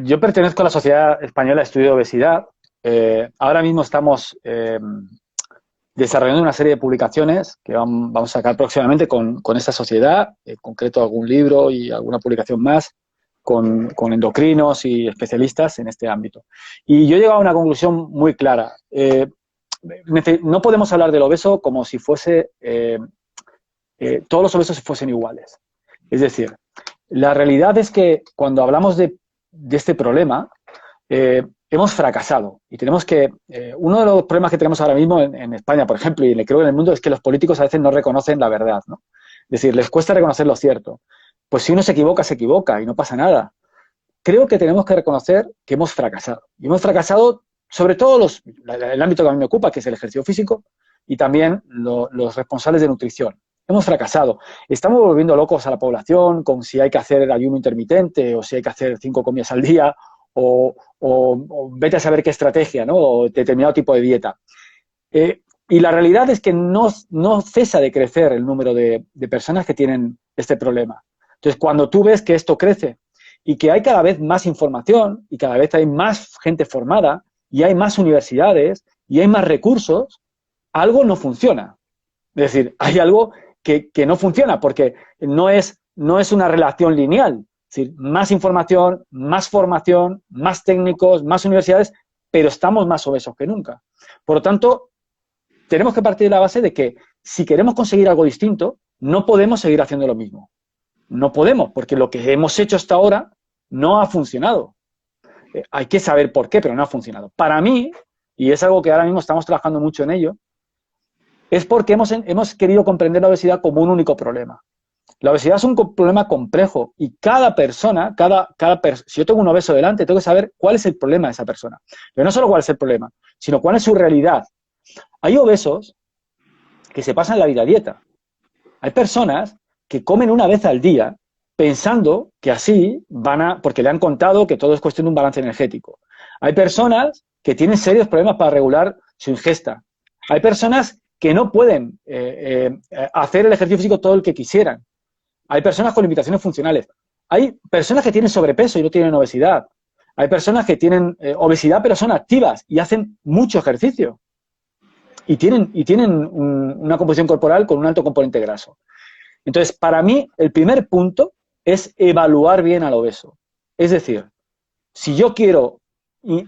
Yo pertenezco a la Sociedad Española de Estudio de Obesidad. Ahora mismo estamos desarrollando una serie de publicaciones que vamos a sacar próximamente con esta sociedad, en concreto algún libro y alguna publicación más con endocrinos y especialistas en este ámbito. Y yo he llegado a una conclusión muy clara. No podemos hablar del obeso como si fuese todos los obesos fuesen iguales. Es decir, la realidad es que cuando hablamos de este problema, hemos fracasado y tenemos que... uno de los problemas que tenemos ahora mismo en España, por ejemplo, y creo que en el mundo, es que los políticos a veces no reconocen la verdad, ¿no? Es decir, les cuesta reconocer lo cierto. Pues si uno se equivoca y no pasa nada. Creo que tenemos que reconocer que hemos fracasado. Y hemos fracasado sobre todo el ámbito que a mí me ocupa, que es el ejercicio físico, y también los responsables de nutrición. Hemos fracasado. Estamos volviendo locos a la población con si hay que hacer ayuno intermitente o si hay que hacer 5 comidas al día o vete a saber qué estrategia, ¿no? O determinado tipo de dieta. Y la realidad es que no cesa de crecer el número de personas que tienen este problema. Entonces, cuando tú ves que esto crece y que hay cada vez más información y cada vez hay más gente formada y hay más universidades y hay más recursos, algo no funciona. Es decir, hay algo que no funciona porque no es una relación lineal. Es decir, más información, más formación, más técnicos, más universidades, pero estamos más obesos que nunca. Por lo tanto, tenemos que partir de la base de que si queremos conseguir algo distinto, no podemos seguir haciendo lo mismo. No podemos, porque lo que hemos hecho hasta ahora no ha funcionado. Hay que saber por qué, pero no ha funcionado. Para mí, y es algo que ahora mismo estamos trabajando mucho en ello, es porque hemos querido comprender la obesidad como un único problema. La obesidad es un problema complejo y cada persona, si yo tengo un obeso delante, tengo que saber cuál es el problema de esa persona. Pero no solo cuál es el problema, sino cuál es su realidad. Hay obesos que se pasan la vida a dieta. Hay personas que comen una vez al día pensando que así porque le han contado que todo es cuestión de un balance energético. Hay personas que tienen serios problemas para regular su ingesta. Hay personas que no pueden hacer el ejercicio físico todo el que quisieran. Hay personas con limitaciones funcionales. Hay personas que tienen sobrepeso y no tienen obesidad. Hay personas que tienen obesidad pero son activas y hacen mucho ejercicio. Y tienen una composición corporal con un alto componente graso. Entonces, para mí, el primer punto es evaluar bien al obeso. Es decir, si yo quiero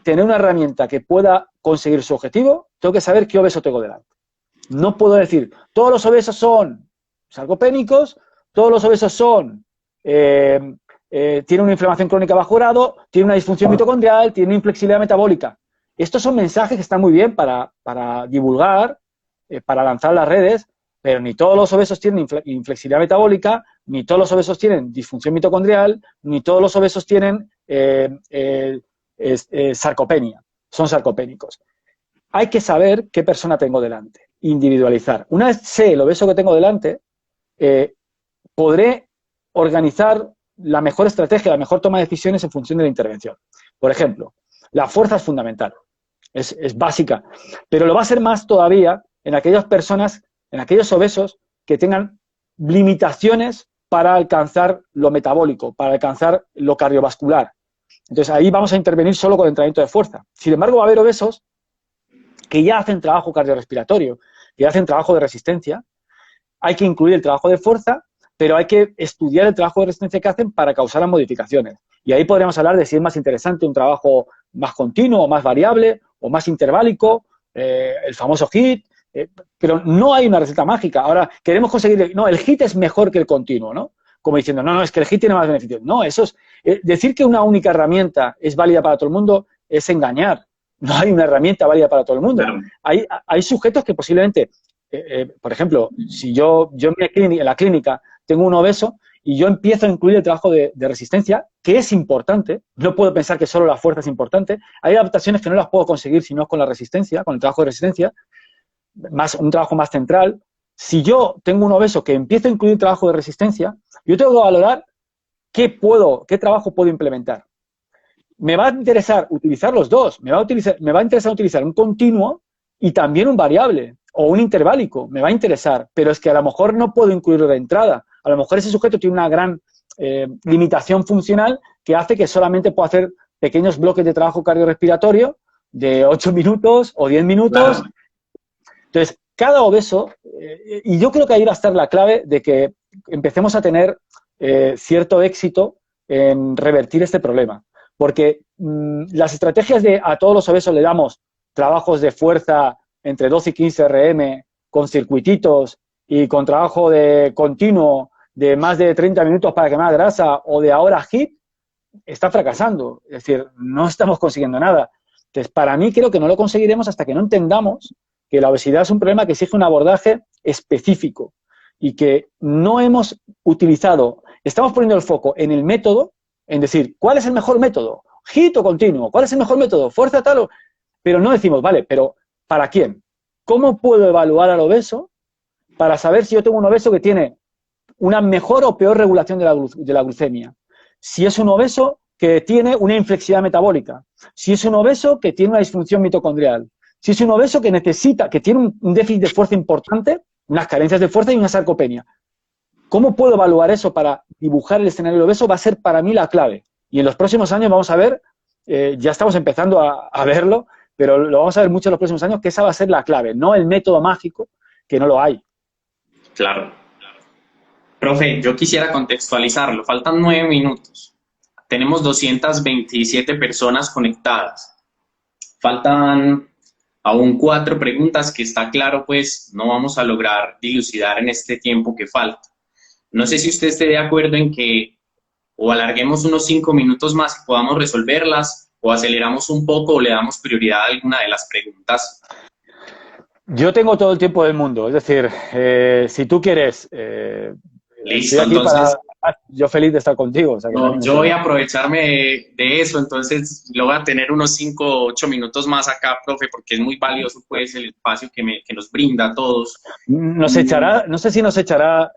tener una herramienta que pueda conseguir su objetivo, tengo que saber qué obeso tengo delante. No puedo decir, todos los obesos son sarcopénicos, todos los obesos son, tienen una inflamación crónica bajo grado, tienen una disfunción mitocondrial, tienen una inflexibilidad metabólica. Estos son mensajes que están muy bien para divulgar, para lanzar las redes, pero ni todos los obesos tienen inflexibilidad metabólica, ni todos los obesos tienen disfunción mitocondrial, ni todos los obesos tienen sarcopenia, son sarcopénicos. Hay que saber qué persona tengo delante, individualizar. Una vez sé el obeso que tengo delante, podré organizar la mejor estrategia, la mejor toma de decisiones en función de la intervención. Por ejemplo, la fuerza es fundamental, es básica, pero lo va a ser más todavía en aquellas personas, en aquellos obesos que tengan limitaciones para alcanzar lo metabólico, para alcanzar lo cardiovascular. Entonces, ahí vamos a intervenir solo con entrenamiento de fuerza. Sin embargo, va a haber obesos que ya hacen trabajo cardiorrespiratorio, que ya hacen trabajo de resistencia. Hay que incluir el trabajo de fuerza, pero hay que estudiar el trabajo de resistencia que hacen para causar las modificaciones. Y ahí podríamos hablar de si es más interesante un trabajo más continuo, o más variable, o más interválico, el famoso HIIT, pero no hay una receta mágica. Ahora, queremos conseguir, no, el HIIT es mejor que el continuo, ¿no? Como diciendo, no, es que el HIIT tiene más beneficios. No, eso es, decir que una única herramienta es válida para todo el mundo es engañar. No hay una herramienta válida para todo el mundo. Claro. Hay sujetos que posiblemente, por ejemplo, si yo en la clínica tengo un obeso y yo empiezo a incluir el trabajo de resistencia, que es importante, no puedo pensar que solo la fuerza es importante, hay adaptaciones que no las puedo conseguir si no es con la resistencia, con el trabajo de resistencia, un trabajo más central. Si yo tengo un obeso que empiezo a incluir trabajo de resistencia, yo tengo que valorar qué trabajo puedo implementar. Me va a interesar utilizar los dos, me va a interesar utilizar un continuo y también un variable o un interválico, me va a interesar, pero es que a lo mejor no puedo incluirlo de entrada. A lo mejor ese sujeto tiene una gran limitación funcional que hace que solamente pueda hacer pequeños bloques de trabajo cardiorrespiratorio de 8 minutos o 10 minutos. Claro. Entonces, cada obeso, y yo creo que ahí va a estar la clave de que empecemos a tener cierto éxito en revertir este problema. Porque las estrategias de a todos los obesos le damos trabajos de fuerza entre 12 y 15 RM con circuititos y con trabajo de continuo de más de 30 minutos para quemar grasa o de ahora HIIT, está fracasando. Es decir, no estamos consiguiendo nada. Entonces, para mí creo que no lo conseguiremos hasta que no entendamos que la obesidad es un problema que exige un abordaje específico y que no hemos utilizado, estamos poniendo el foco en el método, en decir, ¿cuál es el mejor método? ¿HIIT o continuo? ¿Cuál es el mejor método? ¿Fuerza tal o...? Pero no decimos, vale, pero ¿para quién? ¿Cómo puedo evaluar al obeso para saber si yo tengo un obeso que tiene una mejor o peor regulación de la glucemia? Si es un obeso que tiene una inflexibilidad metabólica, si es un obeso que tiene una disfunción mitocondrial, si es un obeso que necesita, que tiene un déficit de fuerza importante, unas carencias de fuerza y una sarcopenia. ¿Cómo puedo evaluar eso para dibujar el escenario del obeso? Va a ser para mí la clave. Y en los próximos años vamos a ver, ya estamos empezando a verlo, pero lo vamos a ver mucho en los próximos años, que esa va a ser la clave, no el método mágico, que no lo hay. Claro. Profe, yo quisiera contextualizarlo. Faltan 9 minutos. Tenemos 227 personas conectadas. Faltan aún 4 preguntas que está claro, pues no vamos a lograr dilucidar en este tiempo que falta. No sé si usted esté de acuerdo en que o alarguemos unos 5 minutos más y podamos resolverlas, o aceleramos un poco o le damos prioridad a alguna de las preguntas. Yo tengo todo el tiempo del mundo, es decir, si tú quieres, listo, entonces yo feliz de estar contigo. O sea, que no, yo voy a aprovecharme de eso, entonces lo voy a tener unos 5 o 8 minutos más acá, profe, porque es muy valioso pues el espacio que nos brinda a todos. Nos echará, no sé si nos echará,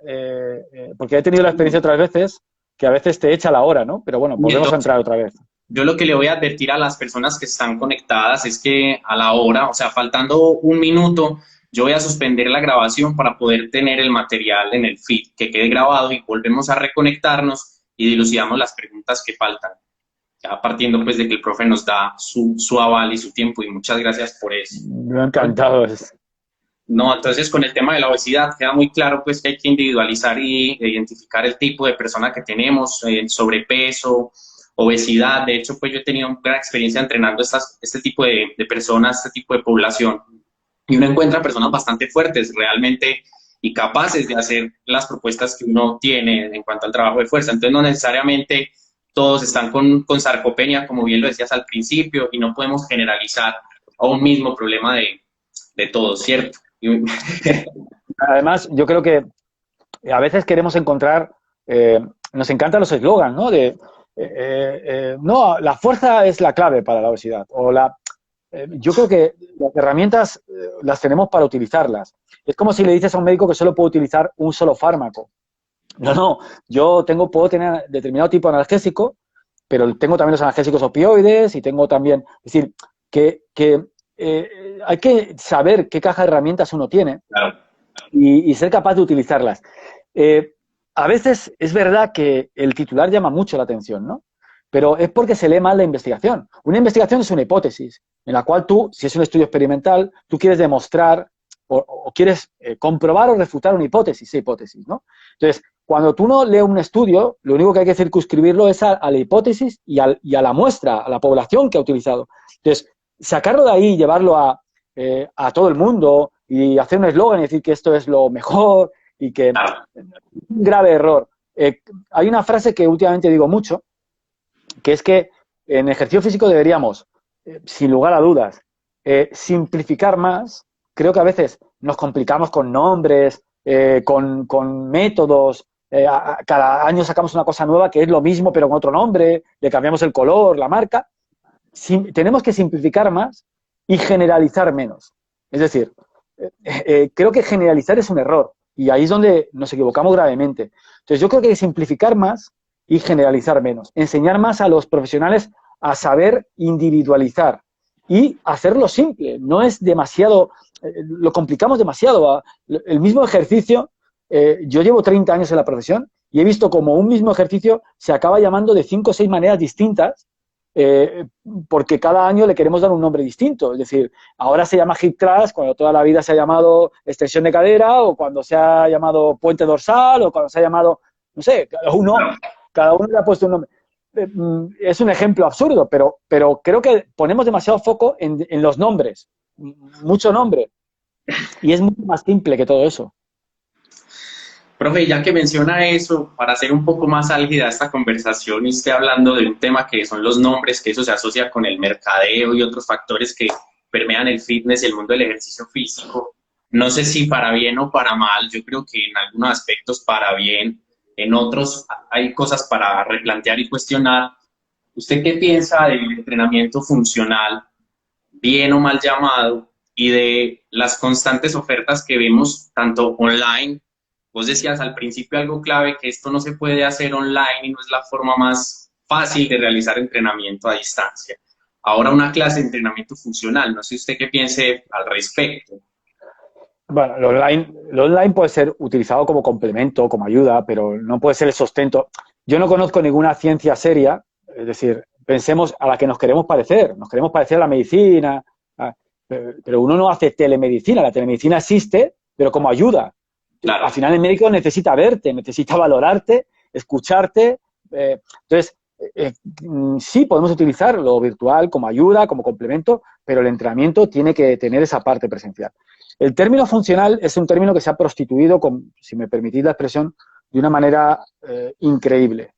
porque he tenido la experiencia otras veces, que a veces te echa la hora, ¿no? Pero bueno, volvemos a entrar otra vez. Yo lo que le voy a advertir a las personas que están conectadas es que a la hora, o sea, faltando un minuto, yo voy a suspender la grabación para poder tener el material en el feed, que quede grabado y volvemos a reconectarnos y dilucidamos las preguntas que faltan. Ya partiendo pues de que el profe nos da su aval y su tiempo y muchas gracias por eso. Me encantado. No, entonces con el tema de la obesidad queda muy claro pues que hay que individualizar y identificar el tipo de persona que tenemos, sobrepeso, obesidad. De hecho, pues yo he tenido una gran experiencia entrenando este tipo de personas, este tipo de población. Y uno encuentra personas bastante fuertes realmente y capaces de hacer las propuestas que uno tiene en cuanto al trabajo de fuerza. Entonces, no necesariamente todos están con sarcopenia, como bien lo decías al principio, y no podemos generalizar a un mismo problema de todos, ¿cierto? Además, yo creo que a veces queremos encontrar, nos encantan los eslogans, ¿no? No, la fuerza es la clave para la obesidad. Yo creo que las herramientas las tenemos para utilizarlas. Es como si le dices a un médico que solo puede utilizar un solo fármaco. No, yo puedo tener determinado tipo de analgésico, pero tengo también los analgésicos opioides y tengo también, es decir, que hay que saber qué caja de herramientas uno tiene y ser capaz de utilizarlas. A veces es verdad que el titular llama mucho la atención, ¿no? Pero es porque se lee mal la investigación. Una investigación es una hipótesis en la cual tú, si es un estudio experimental, tú quieres demostrar o quieres comprobar o refutar una hipótesis, ¿no? Entonces, cuando tú no lees un estudio, lo único que hay que circunscribirlo es a la hipótesis y a la muestra, a la población que ha utilizado. Entonces, sacarlo de ahí y llevarlo a todo el mundo y hacer un eslogan y decir que esto es lo mejor y que un grave error. Hay una frase que últimamente digo mucho, que es que en ejercicio físico deberíamos, sin lugar a dudas, simplificar más. Creo que a veces nos complicamos con nombres, con métodos. Cada año sacamos una cosa nueva que es lo mismo pero con otro nombre, le cambiamos el color, la marca. Tenemos que simplificar más y generalizar menos. Es decir, creo que generalizar es un error y ahí es donde nos equivocamos gravemente. Entonces yo creo que hay que simplificar más y generalizar menos. Enseñar más a los profesionales a saber individualizar y hacerlo simple. No es demasiado, lo complicamos demasiado. El mismo ejercicio, yo llevo 30 años en la profesión y he visto como un mismo ejercicio se acaba llamando de 5 o 6 maneras distintas, porque cada año le queremos dar un nombre distinto. Es decir, ahora se llama hip thrust, cuando toda la vida se ha llamado extensión de cadera, o cuando se ha llamado puente dorsal, o cuando se ha llamado, no sé, cada uno le ha puesto un nombre. Es un ejemplo absurdo, pero creo que ponemos demasiado foco en los nombres, mucho nombre, y es mucho más simple que todo eso. Profe, ya que menciona eso, para hacer un poco más álgida esta conversación y usted hablando de un tema que son los nombres, que eso se asocia con el mercadeo y otros factores que permean el fitness y el mundo del ejercicio físico, no sé si para bien o para mal, yo creo que en algunos aspectos para bien, en otros hay cosas para replantear y cuestionar. ¿Usted qué piensa del entrenamiento funcional, bien o mal llamado, y de las constantes ofertas que vemos tanto online? Vos decías al principio algo clave, que esto no se puede hacer online y no es la forma más fácil de realizar entrenamiento a distancia. Ahora una clase de entrenamiento funcional, no sé usted qué piense al respecto. Bueno, lo online puede ser utilizado como complemento, como ayuda, pero no puede ser el sustento. Yo no conozco ninguna ciencia seria, es decir, pensemos a la que nos queremos parecer a la medicina, pero uno no hace telemedicina, la telemedicina existe, pero como ayuda. Claro. Al final el médico necesita verte, necesita valorarte, escucharte. Entonces, sí podemos utilizar lo virtual como ayuda, como complemento, pero el entrenamiento tiene que tener esa parte presencial. El término funcional es un término que se ha prostituido, si me permitís la expresión, de una manera increíble.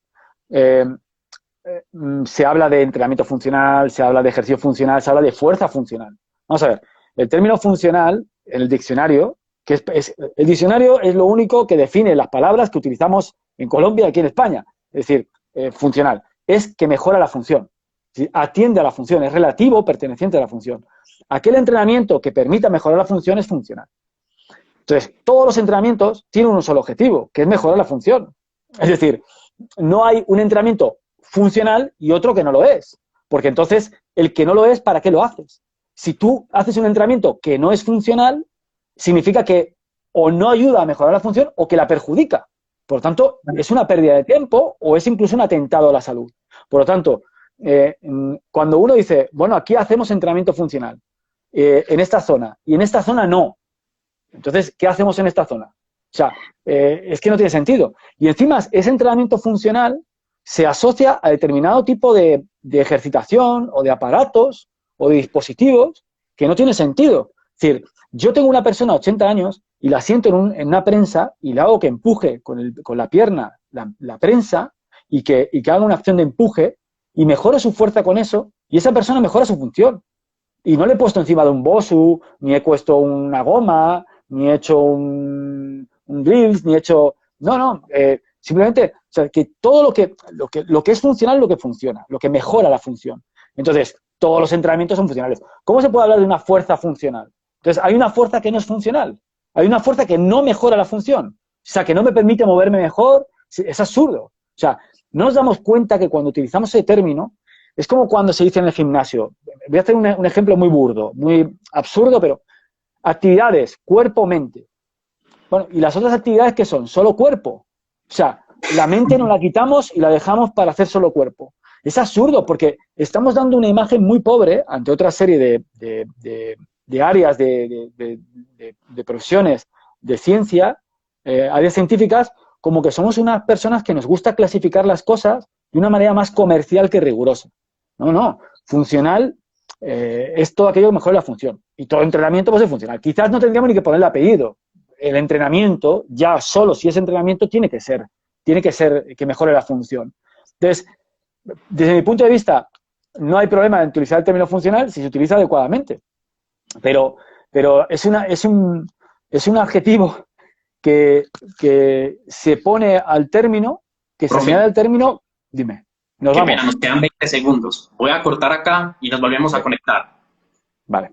Se habla de entrenamiento funcional, se habla de ejercicio funcional, se habla de fuerza funcional. Vamos a ver, el término funcional en el diccionario, el diccionario es lo único que define las palabras que utilizamos en Colombia y aquí en España. Es decir, funcional, es que mejora la función, ¿sí? Atiende a la función, es relativo, perteneciente a la función. Aquel entrenamiento que permita mejorar la función es funcional. Entonces, todos los entrenamientos tienen un solo objetivo, que es mejorar la función. Es decir, no hay un entrenamiento funcional y otro que no lo es. Porque entonces, el que no lo es, ¿para qué lo haces? Si tú haces un entrenamiento que no es funcional, significa que o no ayuda a mejorar la función o que la perjudica. Por lo tanto, es una pérdida de tiempo o es incluso un atentado a la salud. Por lo tanto, cuando uno dice, bueno, aquí hacemos entrenamiento funcional, en esta zona, y en esta zona no. Entonces, ¿qué hacemos en esta zona? O sea, es que no tiene sentido. Y encima, ese entrenamiento funcional se asocia a determinado tipo de ejercitación o de aparatos o de dispositivos que no tiene sentido. Es decir, yo tengo una persona de 80 años y la siento en una prensa y le hago que empuje con la pierna la prensa y que haga una acción de empuje y mejore su fuerza con eso y esa persona mejora su función. Y no le he puesto encima de un Bosu, ni he puesto una goma, ni he hecho un drills, ni he hecho... No, simplemente, o sea, que todo lo que es funcional, lo que funciona, lo que mejora la función. Entonces, todos los entrenamientos son funcionales. ¿Cómo se puede hablar de una fuerza funcional? Entonces, hay una fuerza que no es funcional. Hay una fuerza que no mejora la función. O sea, que no me permite moverme mejor. Es absurdo. O sea, no nos damos cuenta que cuando utilizamos ese término, es como cuando se dice en el gimnasio. Voy a hacer un ejemplo muy burdo, muy absurdo, pero actividades, cuerpo, mente. Bueno, ¿y las otras actividades qué son? Solo cuerpo. O sea, la mente nos la quitamos y la dejamos para hacer solo cuerpo. Es absurdo porque estamos dando una imagen muy pobre ante otra serie de áreas, de profesiones, de ciencia, áreas científicas, como que somos unas personas que nos gusta clasificar las cosas de una manera más comercial que rigurosa. No, funcional es todo aquello que mejora la función. Y todo entrenamiento pues es funcional. Quizás no tendríamos ni que ponerle apellido. El entrenamiento, ya solo si es entrenamiento, tiene que ser que mejore la función. Entonces, desde mi punto de vista, no hay problema en utilizar el término funcional si se utiliza adecuadamente. Pero es un adjetivo que se pone al término, que se añade al término, dime. Qué pena, nos quedan 20 segundos. Voy a cortar acá y nos volvemos a conectar. Vale.